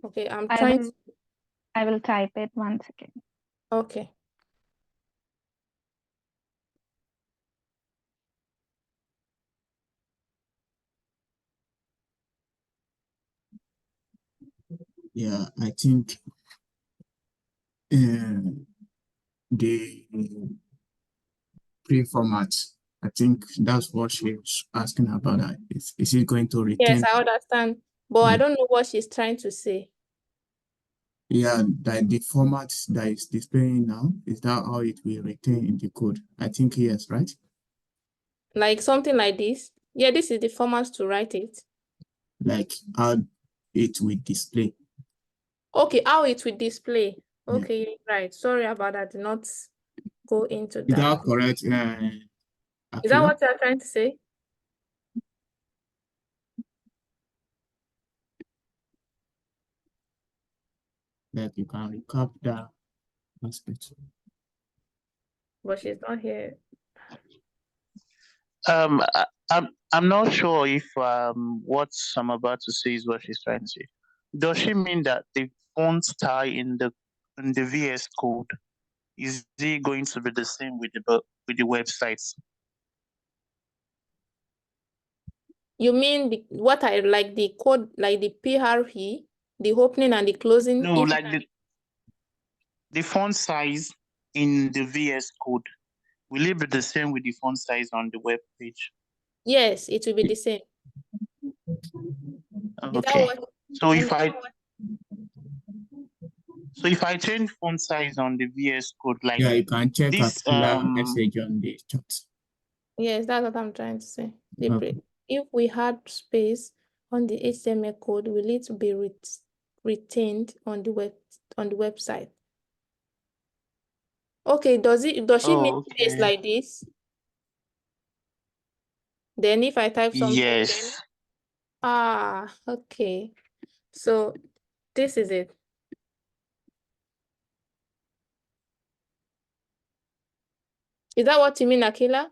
Okay, I'm
I
trying
will,
to.
I will type it 1 second.
Okay.
Yeah, I think the pre-format, I think that's what she's asking about. That is it going to
Yes,
retain?
I understand. But I don't know what she's trying to say.
Yeah, that the format that is displaying now, is that how it will retain in the code? I think yes, right?
Like something like this. Yeah, this is the format to write it.
Like how it will display.
Okay, how it will display.
Yeah.
Okay, right. Sorry about that. Did not go into
Is
that.
that correct,
Is that
Akila?
what you're trying to say?
Like you can recap that aspect.
But she's not here.
I'm not sure if what I'm about to say is what she's trying to say. Does she mean that the font style in the VS Code is it going to be the same with the websites?
You mean what I like, the code, like the PRE, the opening and the closing?
No, like the font size in the VS Code, will it be the same with the font size on the web page?
Yes, it will be the same. Is that
Okay.
what?
So if I change font size on the VS Code, like
Yeah, you can check
this
Akila message on the chat.
Yes, that's what I'm trying to say.
Okay.
If we had space on the HTML code, will it be retained on the website? Okay, does she mean space
okay.
like this? Then if I type something,
Yes.
okay. So this is it. Is that what you mean, Akila?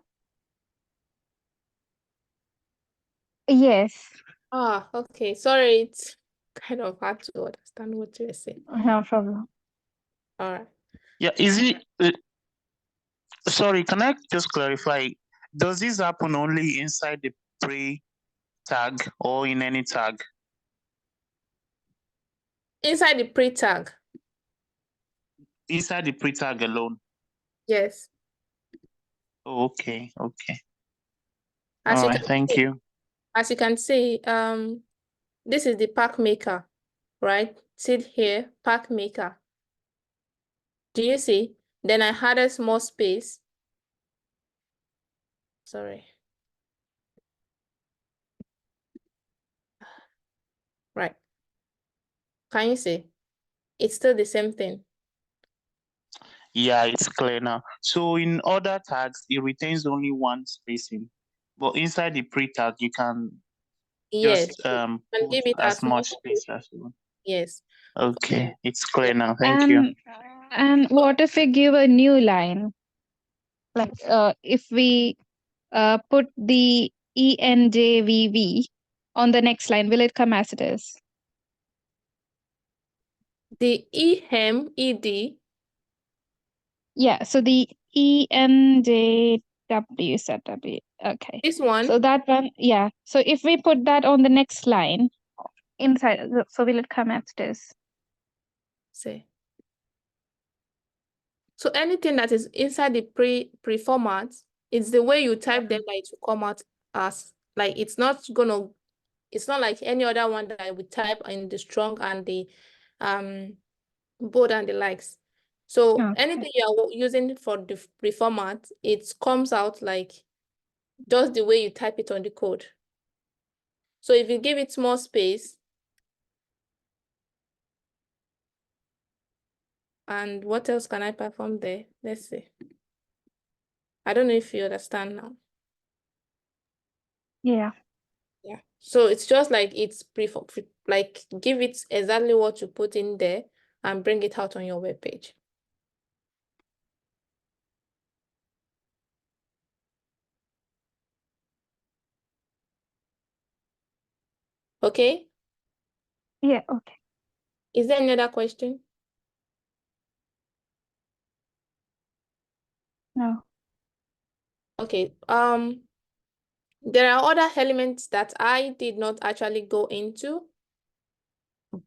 Yes.
Okay. Sorry, it's kind of hard to understand what you're saying.
No problem.
All right.
Yeah, is it sorry, can I just clarify? Does this happen only inside the pre tag or in any tag?
Inside the pre tag.
Inside the pre tag alone.
Yes.
Oh, okay. Okay.
As
All
you
right.
can
Thank
see,
you.
this is the pack maker, right? See here, pack maker. Do you see? Then I had a small space. Sorry. Right. Can you see? It's still the same thing.
Yeah, it's clear now. So in other tags, it retains only one spacing, but inside the pre tag, you can
Yes.
just
And
put
give it
as
as more
much
space.
space as you want.
Yes.
Okay, it's clear
Yes.
now. Thank you.
And what if we give a new line? Like if we put the ENJVV on the next line, will it come as it is?
The EMED.
Yeah, so the ENJW ZW. Okay.
This one.
So that one, yeah. So if we put that on the next line inside, so will it come as it is?
Say. So anything that is inside the pre-format, it's the way you type them that it will come out as, like, it's not like any other one that I would type in the strong and the bold and the likes. So
Okay.
anything you are using for the pre-format, it comes out like just the way you type it on the code. So if you give it more space, and what else can I perform there? Let's see. I don't know if you understand now.
Yeah.
Yeah. So it's just like it's like give it exactly what you put in there and bring it out on your web page. Okay.
Yeah. Okay.
Is there any other question?
No.
Okay. There are other elements that I did not actually go into,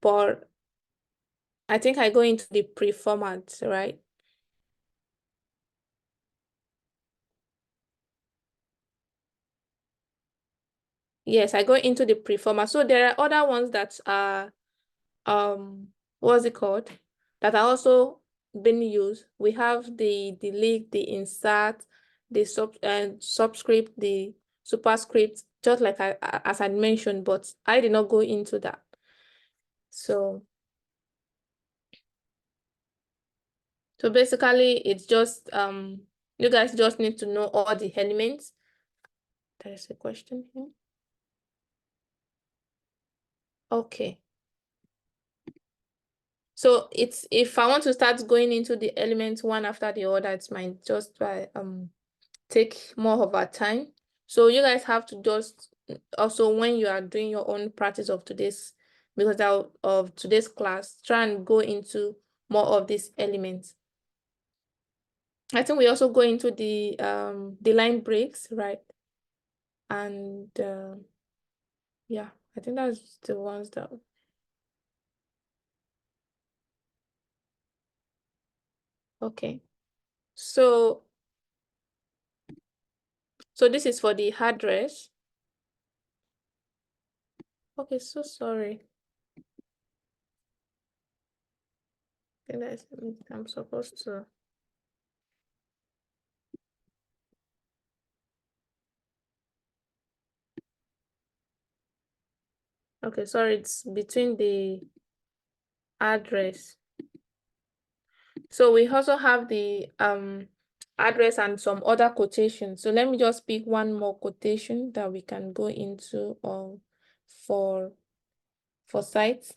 but I think I go into the pre-format, right? Yes, I go into the pre-format. So there are other ones that are what's it called? That are also being used. We have the delete, the insert, the subscript, the superscript, just like as I mentioned, but I did not go into that. So basically it's just you guys just need to know all the elements. There is a question here. Okay. So it's if I want to start going into the elements one after the other, it might just take more of our time. So you guys have to just also when you are doing your own practice of today's class, try and go into more of these elements. I think we also go into the line breaks, right? And yeah, I think that's the ones that. Okay. So this is for the address. Okay, so sorry. I'm supposed to. Okay, sorry, it's between the address. So we also have the address and some other quotations. So let me just pick one more quotation that we can go into for sites.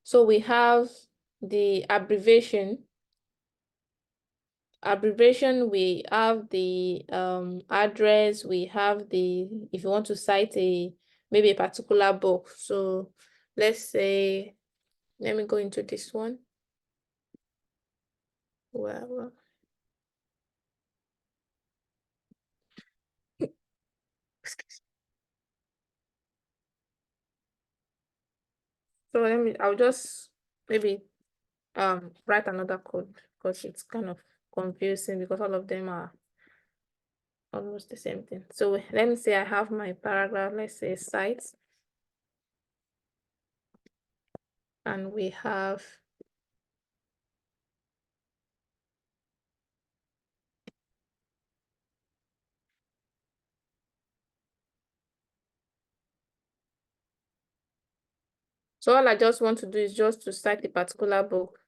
So we have the abbreviation. We have the address, we have the, if you want to cite maybe a particular book. So let's say, let me go into this one. Well, so I'll just maybe write another code because it's kind of confusing because all of them are almost the same thing. So let me say I have my paragraph, let's say sites, and we have so all I just want to do is just to cite a particular book.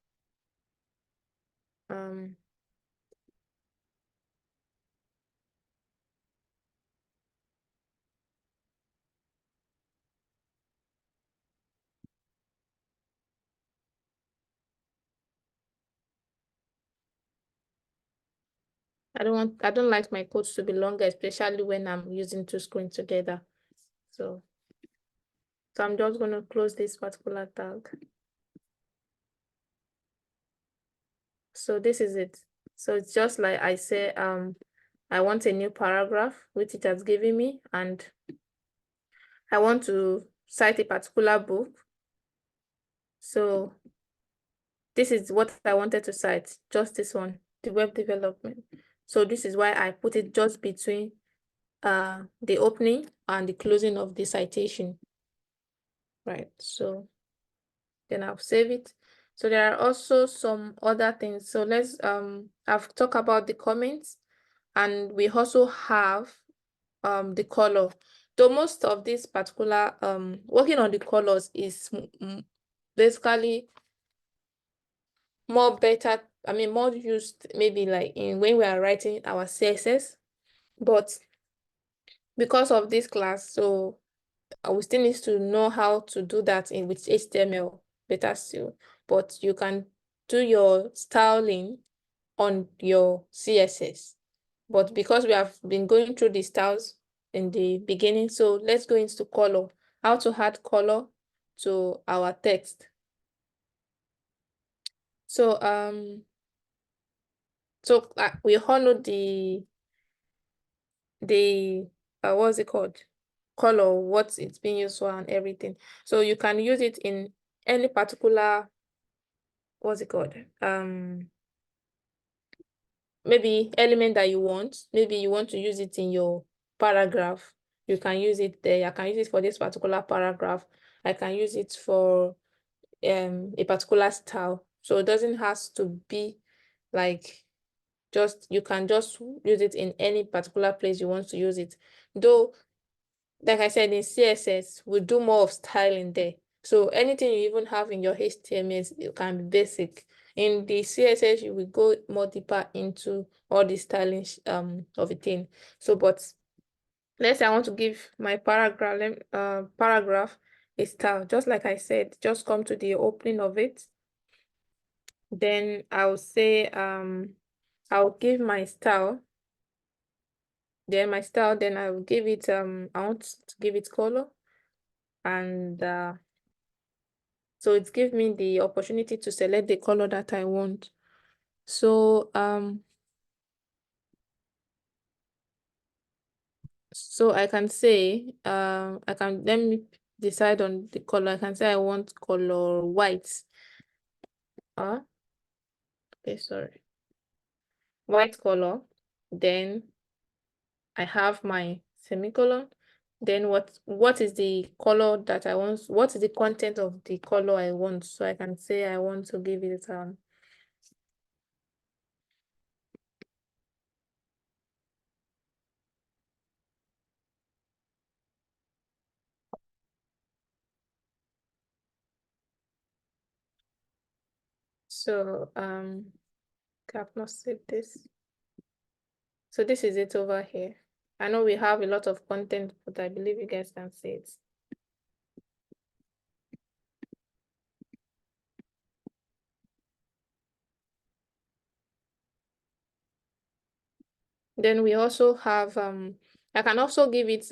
I don't like my codes to be longer, especially when I'm using two screens together. So I'm just going to close this particular tag. So this is it. So it's just like I say, I want a new paragraph, which it has given me, and I want to cite a particular book. So this is what I wanted to cite, just this one, the web development. So this is why I put it just between the opening and the closing of the citation. Right, so then I'll save it. So there are also some other things. So let's I've talked about the comments, and we also have the color. So most of this particular working on the colors is basically more better, I mean more used maybe like in when we are writing our CSS, but because of this class, so we still need to know how to do that in with HTML better still. But you can do your styling on your CSS. But because we have been going through the styles in the beginning, so let's go into color, how to add color to our text. So we all know the what's it called, color, what it's being used for and everything. So you can use it in any particular, what's it called, maybe element that you want. Maybe you want to use it in your paragraph, you can use it there. I can use it for this particular paragraph, I can use it for a particular style. So it doesn't have to be like just, you can just use it in any particular place you want to use it. Though, like I said, in CSS, we do more of styling there. So anything you even have in your HTML, it can be basic. In the CSS, you will go more deeper into all the styling of a thing. So, but let's say I want to give my paragraph a style. Just like I said, just come to the opening of it. Then I'll say I'll give my style. Then my style, then I will give it I want to give it color, and so it gives me the opportunity to select the color that I want. So so I can say let me decide on the color. I can say I want color white. Okay, sorry, white color. Then I have my semicolon. Then what is the color that I want? What is the content of the color I want? So I can say I want to give it so I've not saved this. So this is it over here. I know we have a lot of content, but I believe you guys can see it. Then we also have I can also give it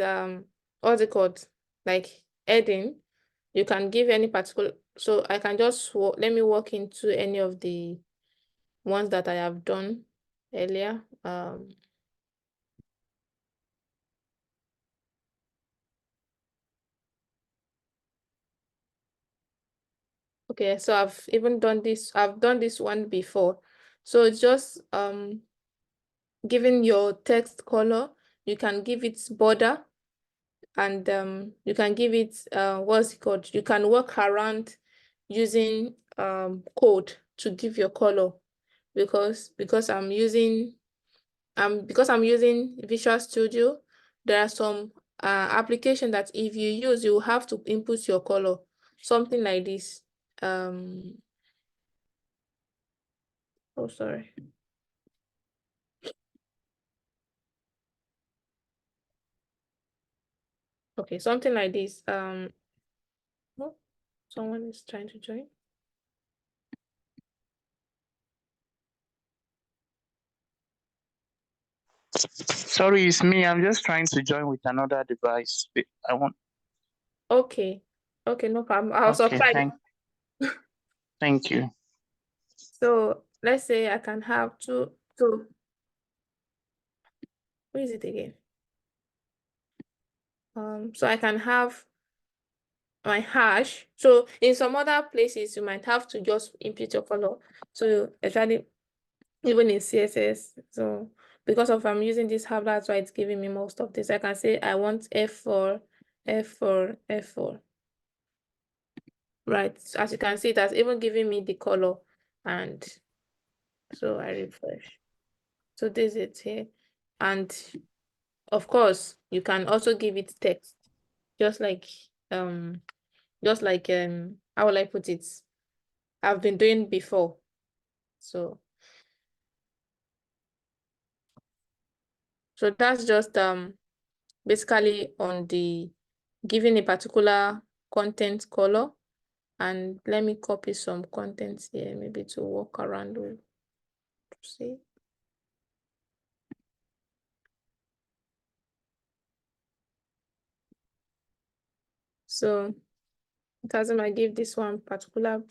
what's it called, like heading. You can give any particular, so I can just let me walk into any of the ones that I have done earlier. Okay, so I've even done this, I've done this one before. So it's just giving your text color. You can give it border, and you can give it what's it called, you can work around using code to give your color, because I'm using Visual Studio. There are some application that if you use, you have to input your color, something like this. Oh, sorry. Okay, something like this. Oh, someone is trying to join.
Sorry, it's me. I'm just trying to join with another device. I want.
Okay, no problem. I was
Okay,
surprised.
thank you.
So let's say I can have two. Where is it again? So I can have my hash. So in some other places, you might have to just input your color. So actually, even in CSS. So because of I'm using this hub, that's why it's giving me most of this. I can say I want F4, F4, F4. Right. As you can see, it has even given me the color, and so I refresh. So this is it here. And of course, you can also give it text, just like how will I put it? I've been doing before. So that's just basically on the giving a particular content color. And let me copy some contents here, maybe to walk around with. See. So it doesn't I give this one particular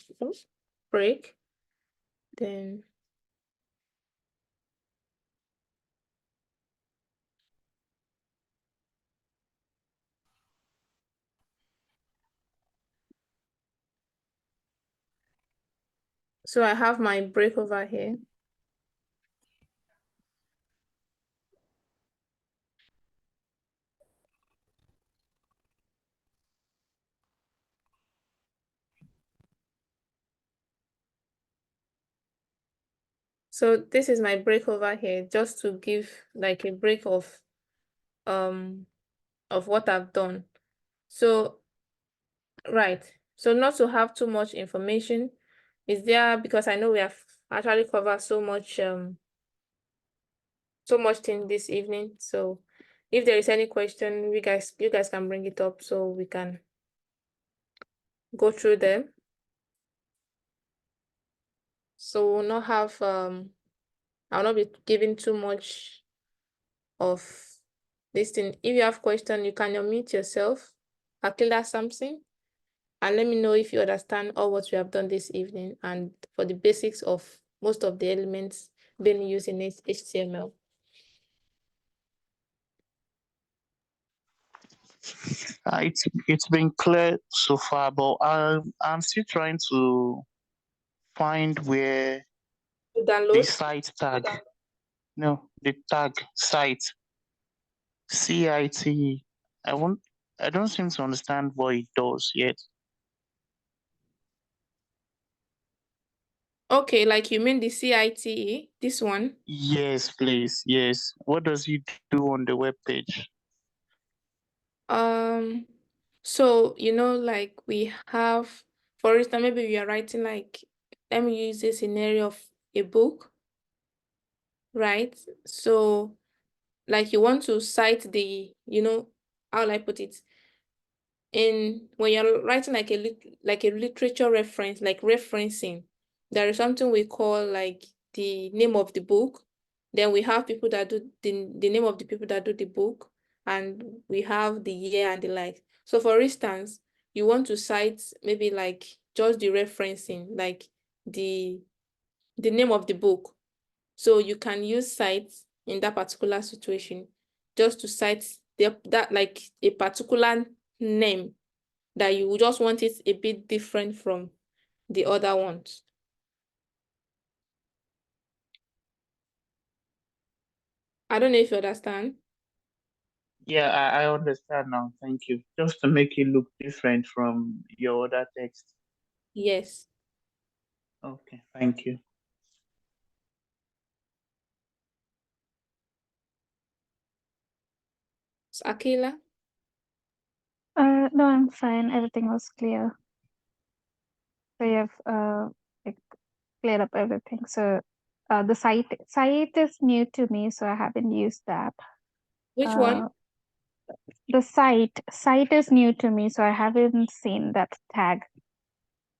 break, then so I have my break over here. So this is my break over here, just to give like a break of what I've done. So right. So not to have too much information. Is there, because I know we have actually covered so much thing this evening. So if there is any question, you guys can bring it up so we can go through them. So we'll not have I'll not be giving too much of this thing. If you have question, you can unmute yourself, Akila Samson, and let me know if you understand all what we have done this evening and for the basics of most of the elements being used in HTML.
It's been clear so far, but I'm still trying to find where
To
the
download.
site tag. No, the tag site CIT. I don't seem to understand what it does yet.
Okay, like you mean the CITE, this one?
Yes, please. Yes. What does it do on the web page?
So like we have, for instance, maybe we are writing like, let me use a scenario of a book, right? So like you want to cite the, how will I put it? When you're writing like a literature reference, like referencing, there is something we call like the name of the book. Then we have people that do the name of the people that do the book, and we have the year and the like. So for instance, you want to cite maybe like just the referencing, like the name of the book. So you can use cite in that particular situation, just to cite that like a particular name that you just want it a bit different from the other ones. I don't know if you understand.
Yeah, I understand now. Thank you. Just to make it look different from your other text.
Yes.
Okay, thank you.
So, Akila?
No, I'm fine. Everything was clear. So you have like cleared up everything. So the site is new to me, so I haven't used that.
Which one?
The site is new to me, so I haven't seen that tag.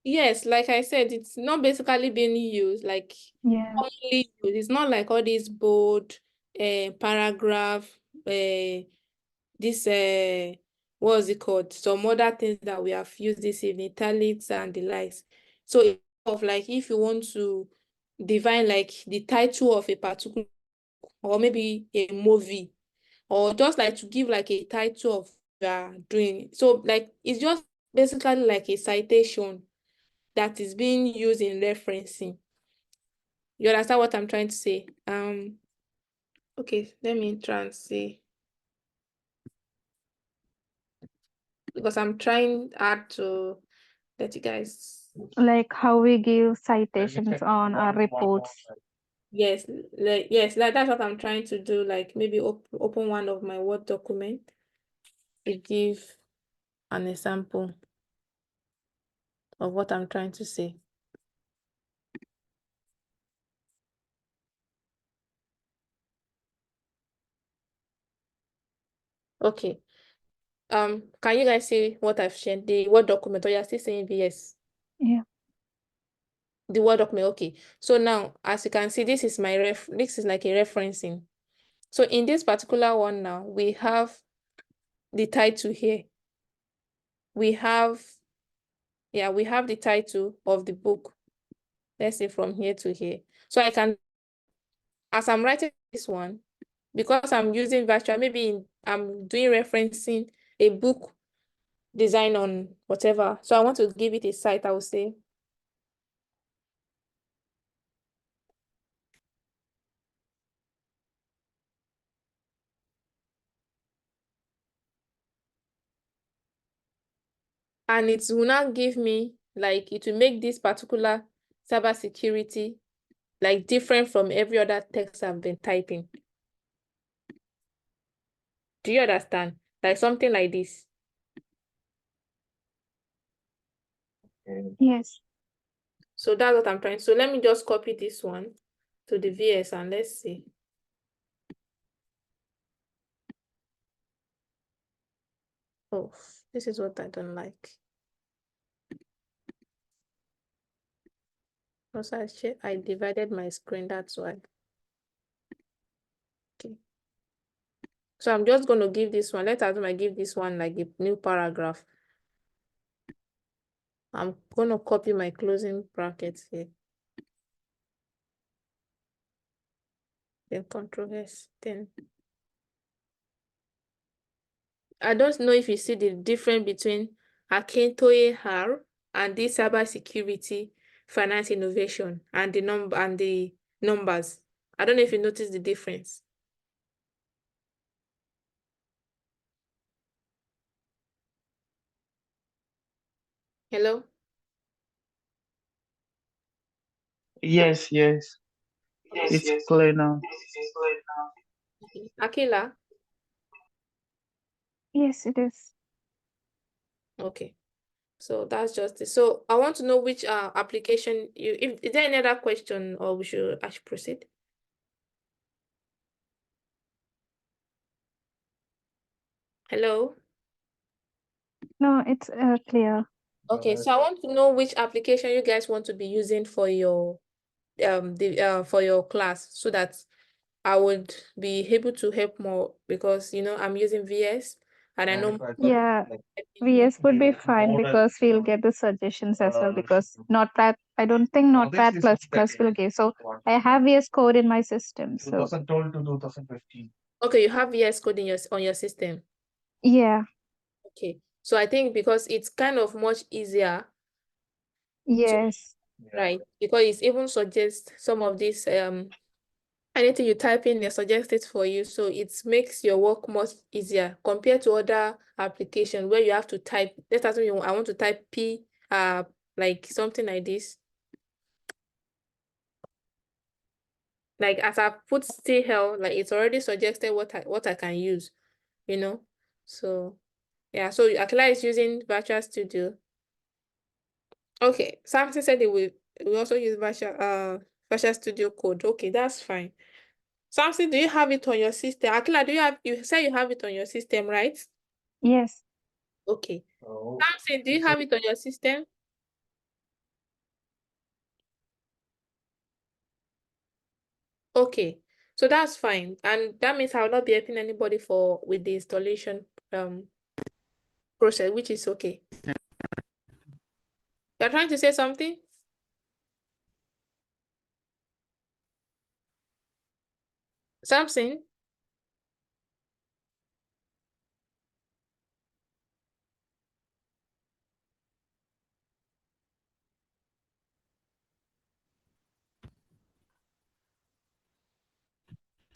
Yes, like I said, it's not basically being used, like
Yeah.
commonly used. It's not like all these bold paragraph, this what's it called? Some other things that we have used this evening, italics and the likes. So it's of like if you want to define like the title of a particular, or maybe a movie, or just like to give like a title of what you are doing. So like it's just basically like a citation that is being used in referencing. You understand what I'm trying to say? Okay, let me try and see. Because I'm trying hard to let you guys.
Like how we give citations on our reports.
Yes, like that's what I'm trying to do. Like maybe open one of my Word document to give an example of what I'm trying to say. Okay. Can you guys see what I've shared? The Word document, or you're still saying VS?
Yeah.
The Word document, okay. So now, as you can see, this is this is like a referencing. So in this particular one now, we have the title here. We have the title of the book. Let's say from here to here. So I can, as I'm writing this one, because I'm using virtual, maybe I'm doing referencing a book design on whatever. So I want to give it a site, I will say. And it will not give me, like, it will make this particular cybersecurity like different from every other text I've been typing. Do you understand? Like something like this.
Yes.
So that's what I'm trying. So let me just copy this one to the VS and let's see. Oh, this is what I don't like. Also, I divided my screen, that's why. Okay. So I'm just going to give this one. Let's assume I give this one like a new paragraph. I'm going to copy my closing brackets here. Then Control S. Then I don't know if you see the difference between Akintoye R and this cybersecurity finance innovation and the numbers. I don't know if you notice the difference. Hello?
Yes, it's clear now.
Akila?
Yes, it is.
Okay. So that's just it. So I want to know which application is there any other question or I should proceed? Hello?
No, it's clear.
Okay, so I want to know which application you guys want to be using for your for your class so that I would be able to help more because I'm using VS and I know
Yeah, VS would be fine because we'll get the suggestions as well because Notepad, I don't think Notepad plus will give. So I have VS Code in my system. So
okay, you have VS Code in on your system.
yeah,
Okay. So I think because it's kind of much easier to
yes,
write because it even suggests some of these anything you type in, it suggests it for you. So it makes your work much easier compared to other applications where you have to type. Let's assume I want to type P, like something like this. Like as I put CL, like it's already suggested what I can use, you know. So yeah, so Akila is using Virtual Studio. Okay, Samson said we also use Virtual Studio Code. Okay, that's fine. Samson, do you have it on your system? Akila, you say you have it on your system, right?
yes,
Okay. Samson, do you have it on your system? Okay. So that's fine. And that means I will not be helping anybody with the installation process, which is okay. You're trying to say something? Samson?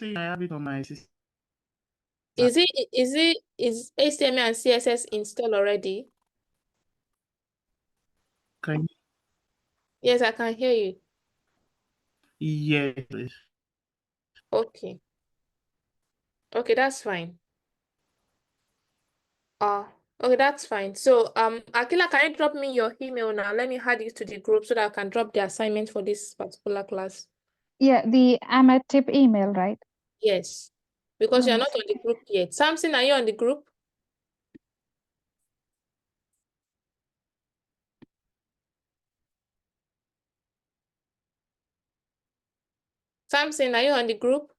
I have it on my system.
Is HTML and CSS installed already?
Can
Yes, I can hear you.
yes, please.
Okay. Okay, that's fine. Okay, that's fine. So, Akila, can you drop me your email now? Let me add it to the group so that I can drop the assignment for this particular class.
Yeah, the Amatip email, right?
Yes, because you're not on the group yet. Samson, are you on the group? Samson, are you on the group?